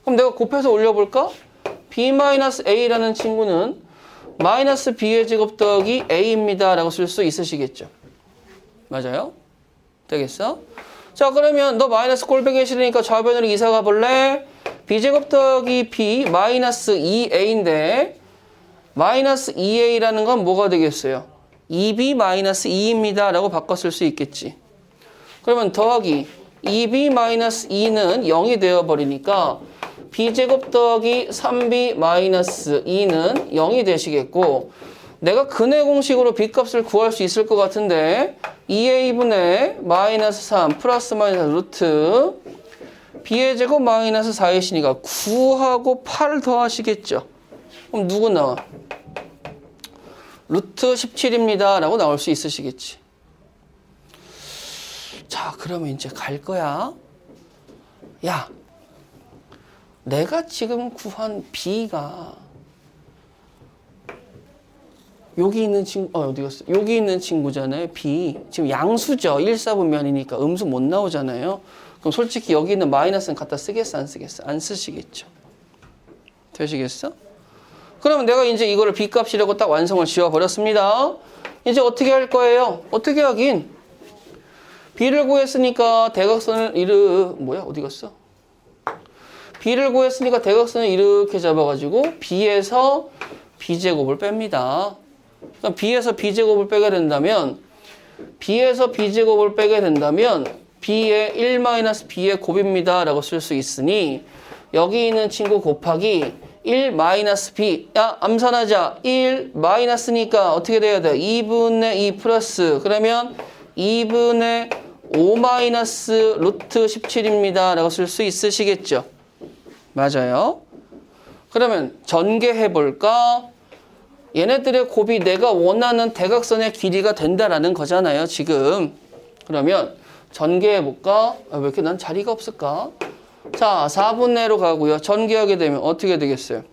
그럼 내가 곱해서 올려볼까? B 마이너스 A라는 친구는 마이너스 B의 제곱 더하기 A입니다 라고 쓸 수 있으시겠죠? 맞아요? 되겠어? 자 그러면 너 마이너스 꼴보기 싫으니까 좌변으로 이사 가볼래? B제곱 더하기 B 마이너스 2A인데 마이너스 2A라는 건 뭐가 되겠어요? 2B 마이너스 2입니다 라고 바꿔 쓸 수 있겠지. 그러면 더하기 2B 마이너스 2는 0이 되어버리니까 B제곱 더하기 3B 마이너스 2는 0이 되시겠고 내가 근해 공식으로 B값을 구할 수 있을 것 같은데 2A분의 마이너스 3 플러스 마이너스 루트 B의 제곱 마이너스 4이시니까 9하고 8 더하시겠죠. 그럼 누구 나와? 루트 17입니다 라고 나올 수 있으시겠지. 자 그러면 이제 갈 거야. 야 내가 지금 구한 B가 여기 있는 친구, 어디 갔어? 여기 있는 친구잖아요. B. 지금 양수죠. 1사분면이니까 음수 못 나오잖아요. 그럼 솔직히 여기 있는 마이너스는 갖다 쓰겠어? 안 쓰겠어? 안 쓰시겠죠. 되시겠어? 그러면 내가 이제 이거를 B 값이라고 딱 완성을 지어버렸습니다. 이제 어떻게 할 거예요? 어떻게 하긴? B를 구했으니까 대각선을 어디 갔어? B를 구했으니까 대각선을 이렇게 잡아가지고 B에서 B제곱을 뺍니다. 그럼 B에서 B제곱을 빼게 된다면 B의 1-B의 곱입니다 라고 쓸 수 있으니 여기 있는 친구 곱하기 1-B 야 암산하자. 1 마이너스니까 어떻게 돼야 돼? 2분의 2 플러스 그러면 2분의 5 마이너스 루트 17입니다 라고 쓸 수 있으시겠죠? 맞아요. 그러면 전개해 볼까? 얘네들의 곱이 내가 원하는 대각선의 길이가 된다라는 거잖아요, 지금. 그러면 전개해 볼까? 왜 이렇게 난 자리가 없을까? 자, 4분의로 가고요. 전개하게 되면 어떻게 되겠어요?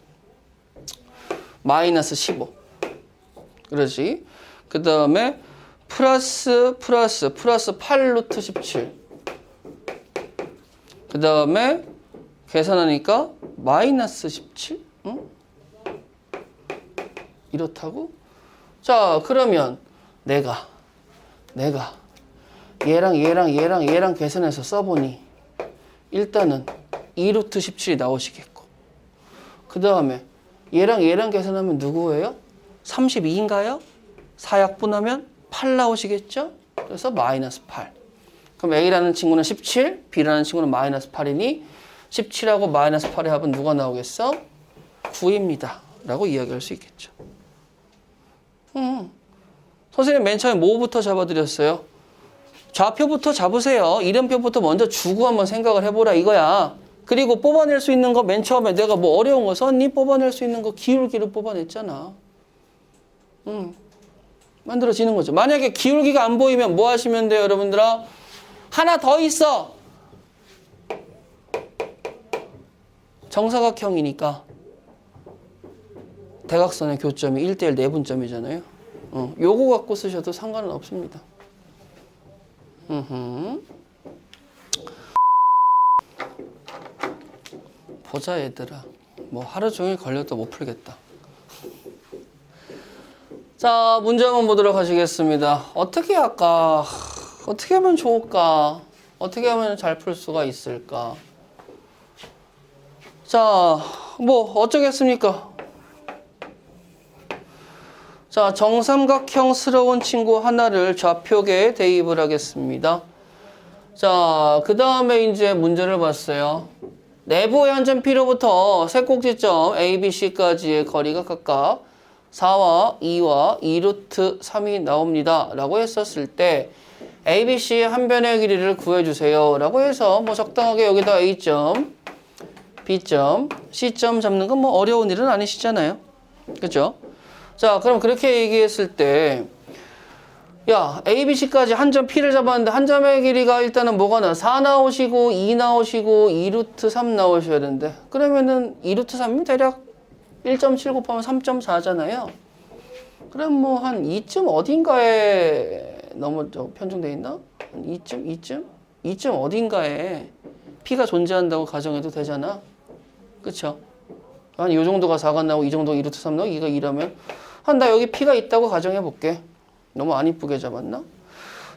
마이너스 15. 그러지? 그 다음에 플러스 8 루트 17. 그 다음에 계산하니까 마이너스 17? 응? 이렇다고? 자, 그러면 내가 얘랑 계산해서 써보니 일단은 2루트 17이 나오시겠고 그 다음에 얘랑 계산하면 누구예요? 32인가요? 4약분하면 8 나오시겠죠? 그래서 마이너스 8. 그럼 A라는 친구는 17, B라는 친구는 마이너스 8이니 17하고 마이너스 8의 합은 누가 나오겠어? 9입니다. 라고 이야기할 수 있겠죠. 선생님 맨 처음에 뭐부터 잡아드렸어요? 좌표부터 잡으세요. 이름표부터 먼저 주고 한번 생각을 해보라 이거야. 그리고 뽑아낼 수 있는 거 맨 처음에 내가 뭐 어려운 거 썼니? 뽑아낼 수 있는 거 기울기를 뽑아냈잖아. 만들어지는 거죠. 만약에 기울기가 안 보이면 뭐 하시면 돼요, 여러분들아? 하나 더 있어. 정사각형이니까 대각선의 교점이 1대1 내분점이잖아요. 요거 갖고 쓰셔도 상관은 없습니다. 보자 얘들아. 뭐 하루 종일 걸려도 못 풀겠다. 자, 문제 한번 보도록 하시겠습니다. 어떻게 할까? 어떻게 하면 좋을까? 어떻게 하면 잘 풀 수가 있을까? 자, 뭐 어쩌겠습니까? 자, 정삼각형스러운 친구 하나를 좌표계에 대입을 하겠습니다. 자, 그 다음에 이제 문제를 봤어요. 내부의 한 점 P로부터 세 꼭지점 A, B, C까지의 거리가 각각 4와 2와 2루트 3이 나옵니다. 라고 했었을 때 A, B, C의 한 변의 길이를 구해주세요. 라고 해서 뭐 적당하게 여기다 A점, B점, C점 잡는 건 뭐 어려운 일은 아니시잖아요. 그죠? 자, 그럼 그렇게 얘기했을 때 야, A, B, C까지 한 점 P를 잡았는데 한 점의 길이가 일단은 뭐가 나와? 4 나오시고 2 나오시고 2루트 3 나오셔야 되는데 그러면은 2루트 3이면 대략 1.7 곱하면 3.4잖아요. 그럼 뭐 한 2쯤 어딘가에 너무 편중돼 있나? 한 2쯤 어딘가에 P가 존재한다고 가정해도 되잖아. 그쵸? 한 요 정도가 4가 나오고 이 정도가 2루트 3 나오고 2가 2라면 한 나 여기 P가 있다고 가정해 볼게. 너무 안 이쁘게 잡았나?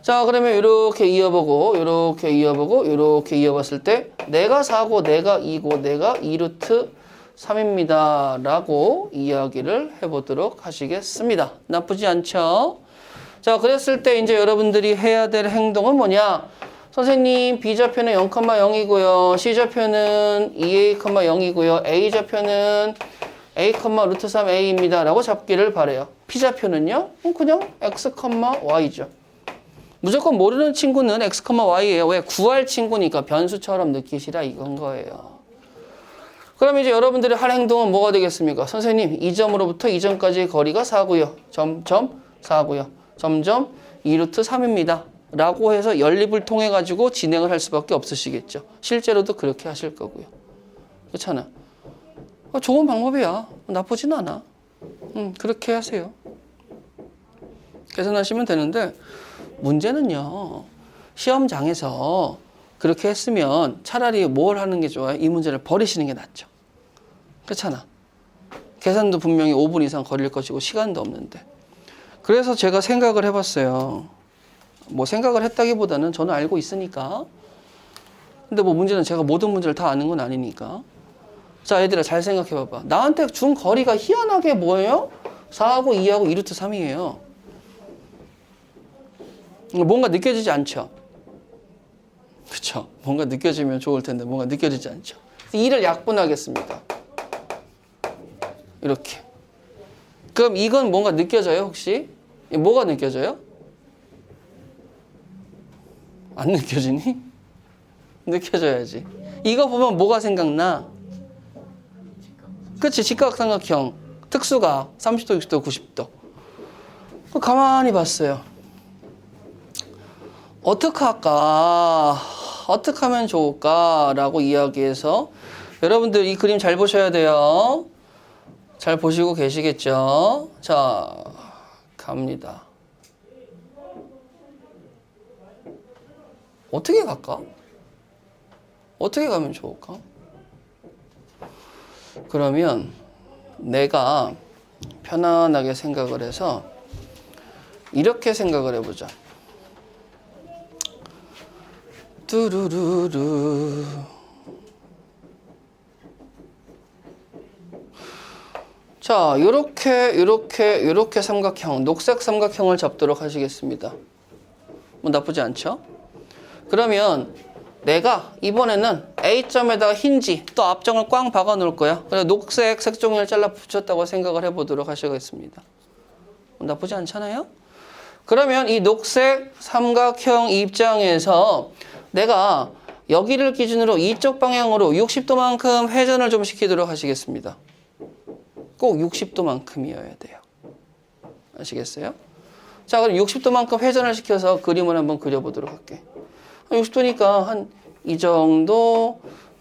자, 그러면 이렇게 이어보고 이렇게 이어보고 이렇게 이어봤을 때 내가 4고 내가 2고 내가 2루트 3입니다 라고 이야기를 해보도록 하시겠습니다. 나쁘지 않죠? 자, 그랬을 때 이제 여러분들이 해야 될 행동은 뭐냐? 선생님, B좌표는 0,0이고요. C좌표는 2A,0이고요. A좌표는 A, 루트 3A입니다. 라고 잡기를 바래요. P좌표는요? 그냥 X, Y죠. 무조건 모르는 친구는 X, Y예요. 왜? 구할 친구니까 변수처럼 느끼시라 이건 거예요. 그럼 이제 여러분들이 할 행동은 뭐가 되겠습니까? 선생님, 이 점으로부터 이 점까지의 거리가 4고요. 점점 4고요. 점점 2루트 3입니다. 라고 해서 연립을 통해 가지고 진행을 할 수밖에 없으시겠죠. 실제로도 그렇게 하실 거고요. 그렇잖아. 좋은 방법이야. 나쁘진 않아. 그렇게 하세요. 계산하시면 되는데 문제는요. 시험장에서 그렇게 했으면 차라리 뭘 하는 게 좋아요? 이 문제를 버리시는 게 낫죠. 그렇잖아. 계산도 분명히 5분 이상 걸릴 것이고 시간도 없는데. 그래서 제가 생각을 해봤어요. 뭐 생각을 했다기보다는 저는 알고 있으니까. 근데 뭐 문제는 제가 모든 문제를 다 아는 건 아니니까. 자, 얘들아 잘 생각해봐봐. 나한테 준 거리가 희한하게 뭐예요? 4하고 2하고 2루트 3이에요. 뭔가 느껴지지 않죠? 그쵸? 뭔가 느껴지면 좋을 텐데 뭔가 느껴지지 않죠? 2를 약분하겠습니다. 이렇게. 그럼 이건 뭔가 느껴져요 혹시? 뭐가 느껴져요? 안 느껴지니? 느껴져야지. 이거 보면 뭐가 생각나? 그치? 직각삼각형. 특수각. 30도, 60도, 90도. 가만히 봤어요. 어떻게 할까? 어떻게 하면 좋을까? 라고 이야기해서 여러분들 이 그림 잘 보셔야 돼요. 잘 보시고 계시겠죠? 자, 갑니다. 어떻게 갈까? 어떻게 가면 좋을까? 그러면 내가 편안하게 생각을 해서 이렇게 생각을 해보자. 뚜루루루. 자, 요렇게 삼각형, 녹색 삼각형을 잡도록 하시겠습니다. 뭐 나쁘지 않죠? 그러면 내가 이번에는 A점에다가 힌지, 또 앞정을 꽝 박아 놓을 거야. 그래서 녹색 색종이를 잘라 붙였다고 생각을 해보도록 하시겠습니다. 나쁘지 않잖아요? 그러면 이 녹색 삼각형 입장에서 내가 여기를 기준으로 이쪽 방향으로 60도만큼 회전을 좀 시키도록 하시겠습니다. 꼭 60도만큼이어야 돼요. 아시겠어요? 자, 그럼 60도만큼 회전을 시켜서 그림을 한번 그려보도록 할게. 60도니까 한 이 정도,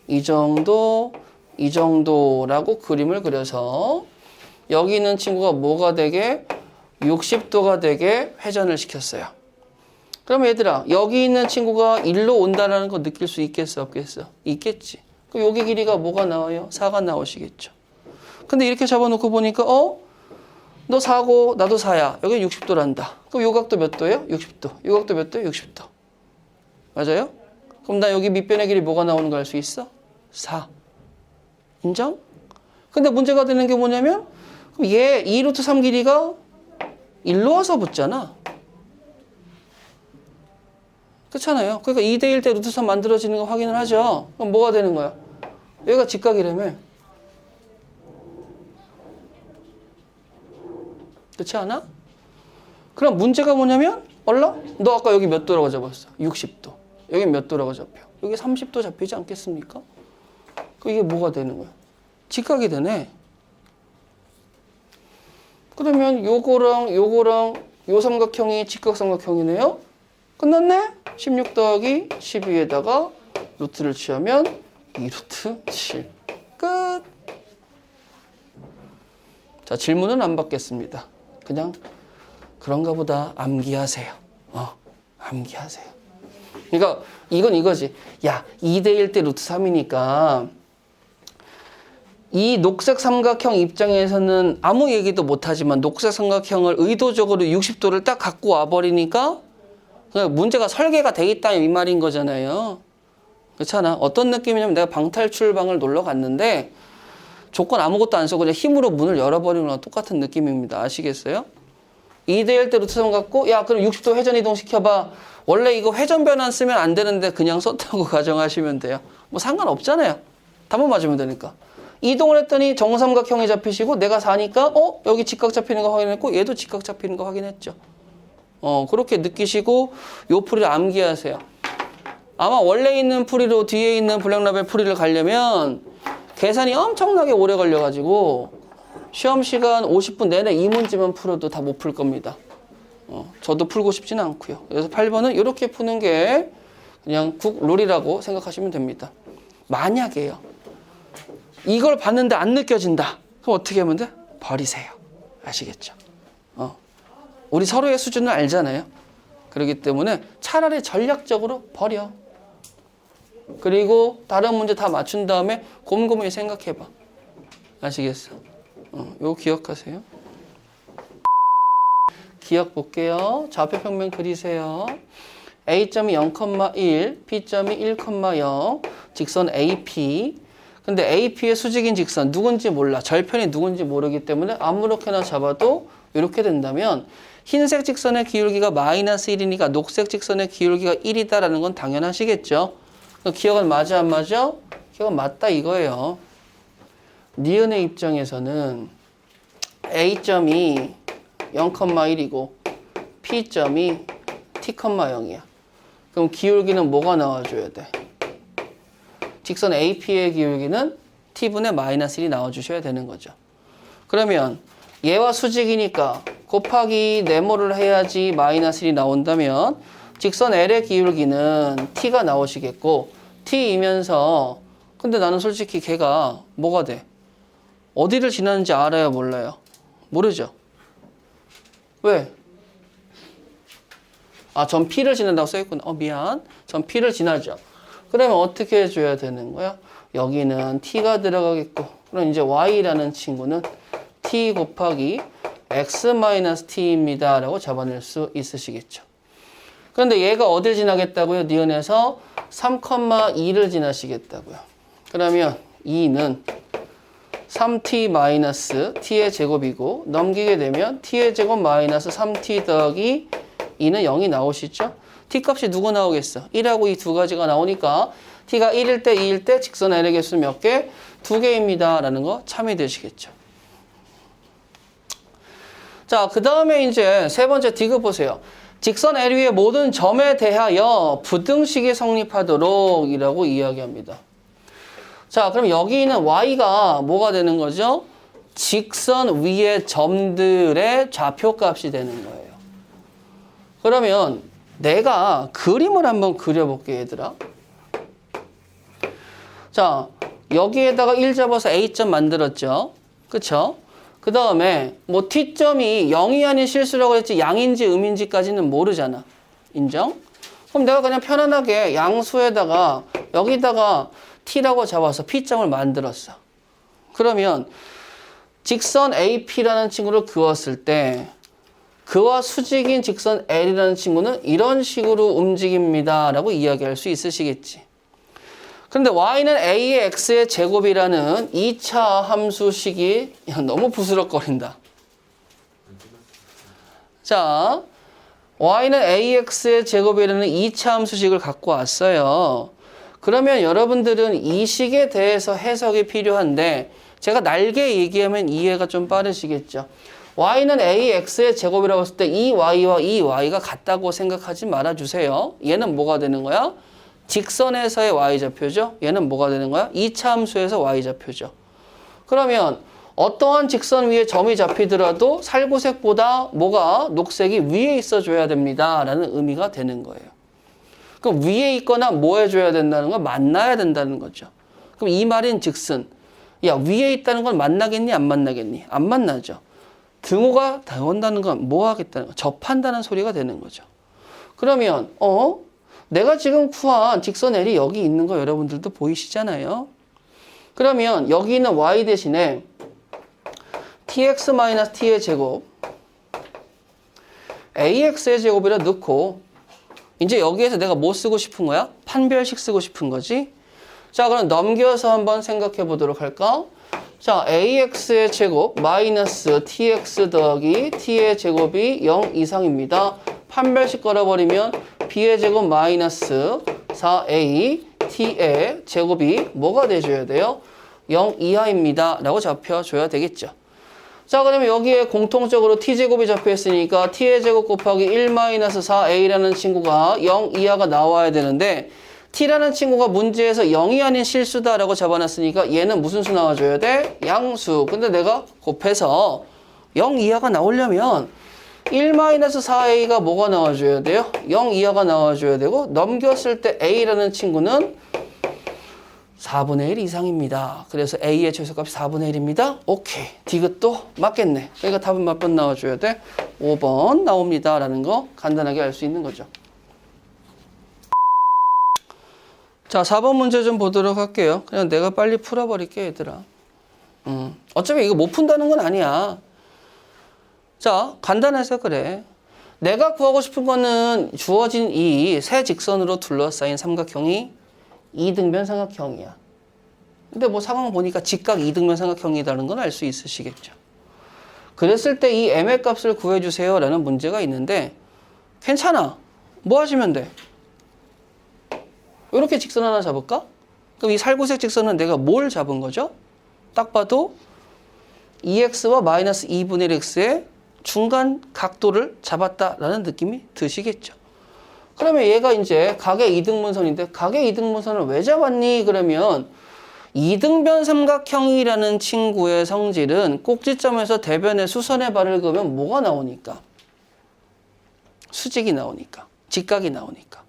이 정도, 이 정도라고 그림을 그려서 여기 있는 친구가 뭐가 되게 60도가 되게 회전을 시켰어요. 그럼 얘들아, 여기 있는 친구가 일로 온다는 거 느낄 수 있겠어, 없겠어? 있겠지. 그럼 여기 길이가 뭐가 나와요? 4가 나오시겠죠. 근데 이렇게 잡아놓고 보니까 너 4고 나도 4야. 여기 60도란다. 그럼 요 각도 몇 도예요? 60도. 요 각도 몇 도예요? 60도. 맞아요? 그럼 나 여기 밑변의 길이 뭐가 나오는 거 알 수 있어? 4. 인정? 근데 문제가 되는 게 뭐냐면 그럼 얘 2루트 3 길이가 1로 와서 붙잖아. 그렇잖아요. 그러니까 2대1 대 루트 3 만들어지는 거 확인을 하죠. 그럼 뭐가 되는 거야? 여기가 직각이라며. 그렇지 않아? 그럼 문제가 뭐냐면 너 아까 여기 몇 도라고 잡았어? 60도. 여기 몇 도라고 잡혀? 여기 30도 잡히지 않겠습니까? 그럼 이게 뭐가 되는 거야? 직각이 되네. 그러면 요거랑 요 삼각형이 직각삼각형이네요. 끝났네? 16 더하기 12에다가 루트를 취하면 2루트 7. 끝. 자, 질문은 안 받겠습니다. 그냥 그런가 보다 암기하세요. 암기하세요. 그러니까 이건 이거지. 야, 2대1 대 루트 3이니까 이 녹색 삼각형 입장에서는 아무 얘기도 못하지만 녹색 삼각형을 의도적으로 60도를 딱 갖고 와버리니까 문제가 설계가 돼 있다 이 말인 거잖아요. 그렇잖아. 어떤 느낌이냐면 내가 방탈출방을 놀러 갔는데 조건 아무것도 안 쓰고 그냥 힘으로 문을 열어버리는 거랑 똑같은 느낌입니다. 아시겠어요? 2대1 대 루트 3 갖고 야 그럼 60도 회전 이동 시켜봐. 원래 이거 회전 변환 쓰면 안 되는데 그냥 썼다고 가정하시면 돼요. 뭐 상관없잖아요. 답만 맞으면 되니까. 이동을 했더니 정삼각형이 잡히시고 내가 4니까 여기 직각 잡히는 거 확인했고 얘도 직각 잡히는 거 확인했죠. 그렇게 느끼시고 요 풀이를 암기하세요. 아마 원래 있는 풀이로 뒤에 있는 블랙라벨 풀이를 가려면 계산이 엄청나게 오래 걸려가지고 시험 시간 50분 내내 이 문제만 풀어도 다 못 풀 겁니다. 저도 풀고 싶지는 않고요. 그래서 8번은 이렇게 푸는 게 그냥 룰이라고 생각하시면 됩니다. 만약에요. 이걸 봤는데 안 느껴진다. 그럼 어떻게 하면 돼? 버리세요. 아시겠죠? 우리 서로의 수준을 알잖아요. 그렇기 때문에 차라리 전략적으로 버려. 그리고 다른 문제 다 맞춘 다음에 곰곰이 생각해봐. 아시겠어? 요거 기억하세요. 기억 볼게요. 좌표평면 그리세요. A점이 0,1, B점이 1,0, 직선 AP. 근데 AP의 수직인 직선 누군지 몰라. 절편이 누군지 모르기 때문에 아무렇게나 잡아도 이렇게 된다면 흰색 직선의 기울기가 마이너스 1이니까 녹색 직선의 기울기가 1이다라는 건 당연하시겠죠. 기억은 맞아 안 맞아? 기억은 맞다 이거예요. 니은의 입장에서는 A점이 0,1이고 P점이 T,0이야. 그럼 기울기는 뭐가 나와줘야 돼? 직선 AP의 기울기는 T분의 마이너스 1이 나와주셔야 되는 거죠. 그러면 얘와 수직이니까 곱하기 네모를 해야지 마이너스 1이 나온다면 직선 L의 기울기는 T가 나오시겠고 T이면서 근데 나는 솔직히 걔가 뭐가 돼? 어디를 지나는지 알아요? 몰라요? 모르죠? 왜? 전 P를 지난다고 써있구나. 미안. 전 P를 지나죠. 그러면 어떻게 해줘야 되는 거야? 여기는 T가 들어가겠고 그럼 이제 Y라는 친구는 T 곱하기 X-T입니다 라고 잡아낼 수 있으시겠죠. 그런데 얘가 어딜 지나겠다고요? 니은에서 3,2를 지나시겠다고요. 그러면 2는 3t t의 제곱이고 넘기게 되면 t의 제곱 마이너스 3t 더하기 2는 0이 나오시죠? t 값이 누구 나오겠어? 1하고 이 두 가지가 나오니까 t가 1일 때 2일 때 직선 L의 개수 몇 개? 2개입니다 라는 거 참이 되시겠죠. 자, 그 다음에 이제 세 번째 디귿 보세요. 직선 L 위의 모든 점에 대하여 부등식이 성립하도록 이라고 이야기합니다. 자, 그럼 여기 있는 y가 뭐가 되는 거죠? 직선 위의 점들의 좌표값이 되는 거예요. 그러면 내가 그림을 한번 그려볼게, 얘들아. 자, 여기에다가 1 잡아서 A점 만들었죠? 그쵸? 그 다음에 뭐 T점이 0이 아닌 실수라고 했지 양인지 음인지까지는 모르잖아. 인정? 그럼 내가 그냥 편안하게 양수에다가 여기다가 T라고 잡아서 P점을 만들었어. 그러면 직선 AP라는 친구를 그었을 때 그와 수직인 직선 L이라는 친구는 이런 식으로 움직입니다 라고 이야기할 수 있으시겠지. 그런데 y는 a의 x의 제곱이라는 2차 함수식이 너무 부스럭거린다. 자, y는 ax의 제곱이라는 2차 함수식을 갖고 왔어요. 그러면 여러분들은 이 식에 대해서 해석이 필요한데 제가 날개 얘기하면 이해가 좀 빠르시겠죠. y는 ax의 제곱이라고 했을 때 이 y와 이 y가 같다고 생각하지 말아주세요. 얘는 뭐가 되는 거야? 직선에서의 y좌표죠. 얘는 뭐가 되는 거야? 2차 함수에서 y좌표죠. 그러면 어떠한 직선 위에 점이 잡히더라도 살구색보다 뭐가 녹색이 위에 있어줘야 됩니다 라는 의미가 되는 거예요. 그럼 위에 있거나 뭐 해줘야 된다는 건 만나야 된다는 거죠. 그럼 이 말인 즉슨 야, 위에 있다는 건 만나겠니? 안 만나겠니? 안 만나죠. 등호가 나온다는 건 뭐 하겠다는 거? 접한다는 소리가 되는 거죠. 그러면 내가 지금 구한 직선 L이 여기 있는 거 여러분들도 보이시잖아요. 그러면 여기 있는 y 대신에 tx-t의 제곱 ax의 제곱이라 넣고 이제 여기에서 내가 뭐 쓰고 싶은 거야? 판별식 쓰고 싶은 거지. 자, 그럼 넘겨서 한번 생각해 보도록 할까? 자, ax의 제곱 마이너스 tx 더하기 t의 제곱이 0 이상입니다. 판별식 걸어버리면 b의 제곱 마이너스 4a t의 제곱이 뭐가 돼줘야 돼요? 0 이하입니다 라고 잡혀줘야 되겠죠. 자, 그러면 여기에 공통적으로 t제곱이 잡혀있으니까 t의 제곱 곱하기 1 마이너스 4a라는 친구가 0 이하가 나와야 되는데 t라는 친구가 문제에서 0이 아닌 실수다라고 잡아놨으니까 얘는 무슨 수 나와줘야 돼? 양수. 근데 내가 곱해서 0 이하가 나오려면 1-4a가 뭐가 나와줘야 돼요? 0 이하가 나와줘야 되고 넘겼을 때 a라는 친구는 4분의 1 이상입니다. 그래서 a의 최소값이 4분의 1입니다. 오케이. 디귿도 맞겠네. 그러니까 답은 몇 번 나와줘야 돼? 5번 나옵니다. 라는 거 간단하게 알 수 있는 거죠. 자, 4번 문제 좀 보도록 할게요. 그냥 내가 빨리 풀어버릴게, 얘들아. 어차피 이거 못 푼다는 건 아니야. 자, 간단해서 그래. 내가 구하고 싶은 거는 주어진 이 세 직선으로 둘러싸인 삼각형이 이등변 삼각형이야. 근데 뭐 상황 보니까 직각 이등변 삼각형이라는 건 알 수 있으시겠죠. 그랬을 때 이 m의 값을 구해주세요 라는 문제가 있는데 괜찮아. 뭐 하시면 돼? 이렇게 직선 하나 잡을까? 그럼 이 살구색 직선은 내가 뭘 잡은 거죠? 딱 봐도 2x와 마이너스 2분의 1x의 중간 각도를 잡았다라는 느낌이 드시겠죠. 그러면 얘가 이제 각의 이등분선인데 각의 이등분선을 왜 잡았니? 그러면 이등변 삼각형이라는 친구의 성질은 꼭지점에서 대변에 수선의 발을 그으면 뭐가 나오니까? 수직이 나오니까. 직각이 나오니까.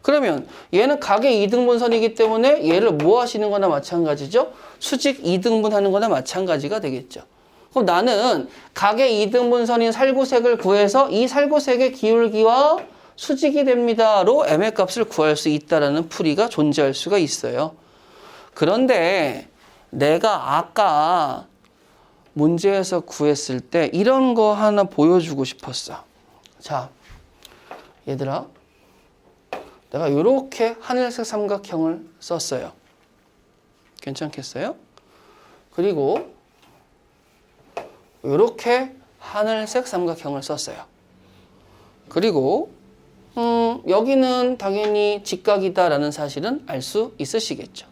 그러면 얘는 각의 이등분선이기 때문에 얘를 뭐 하시는 거나 마찬가지죠? 수직 이등분 하는 거나 마찬가지가 되겠죠. 그럼 나는 각의 이등분선인 살구색을 구해서 이 살구색의 기울기와 수직이 됩니다로 m의 값을 구할 수 있다는 풀이가 존재할 수가 있어요. 그런데 내가 아까 문제에서 구했을 때 이런 거 하나 보여주고 싶었어. 자, 얘들아. 내가 이렇게 하늘색 삼각형을 썼어요. 괜찮겠어요? 그리고 이렇게 하늘색 삼각형을 썼어요. 그리고 여기는 당연히 직각이다라는 사실은 알 수 있으시겠죠.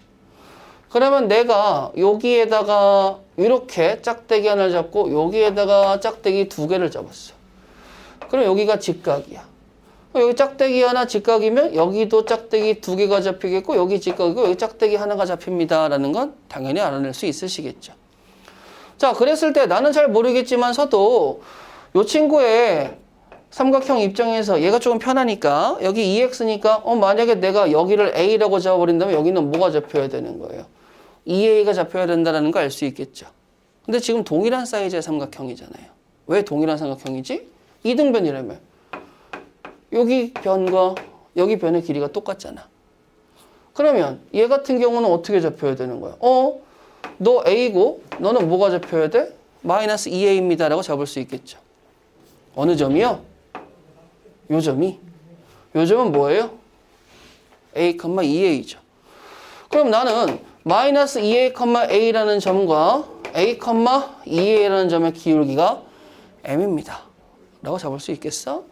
그러면 내가 여기에다가 이렇게 짝대기 하나를 잡고 여기에다가 짝대기 두 개를 잡았어. 그럼 여기가 직각이야. 여기 짝대기 하나 직각이면 여기도 짝대기 두 개가 잡히겠고 여기 직각이고 여기 짝대기 하나가 잡힙니다. 라는 건 당연히 알아낼 수 있으시겠죠. 자, 그랬을 때 나는 잘 모르겠지만서도 이 친구의 삼각형 입장에서 얘가 조금 편하니까 여기 2x니까 만약에 내가 여기를 a라고 잡아버린다면 여기는 뭐가 잡혀야 되는 거예요? 2a가 잡혀야 된다는 걸 알 수 있겠죠. 근데 지금 동일한 사이즈의 삼각형이잖아요. 왜 동일한 삼각형이지? 이등변이라며. 여기 변과 여기 변의 길이가 똑같잖아. 그러면 얘 같은 경우는 어떻게 잡혀야 되는 거야? 너 a고 너는 뭐가 잡혀야 돼? 마이너스 2a입니다 라고 잡을 수 있겠죠. 어느 점이요? 요 점이. 요 점은 뭐예요? a, 2a죠. 그럼 나는 마이너스 2a, a라는 점과 a, 2a라는 점의 기울기가 m입니다. 라고 잡을 수 있겠어?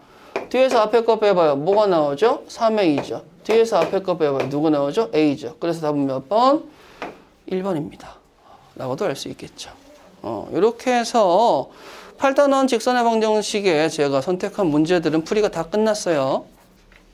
뒤에서 앞에 거 빼봐요. 뭐가 나오죠? 3a죠. 뒤에서 앞에 거 빼봐요. 누구 나오죠? a죠. 그래서 답은 몇 번? 1번입니다. 라고도 알 수 있겠죠. 이렇게 해서 8단원 직선의 방정식에 제가 선택한 문제들은 풀이가 다 끝났어요.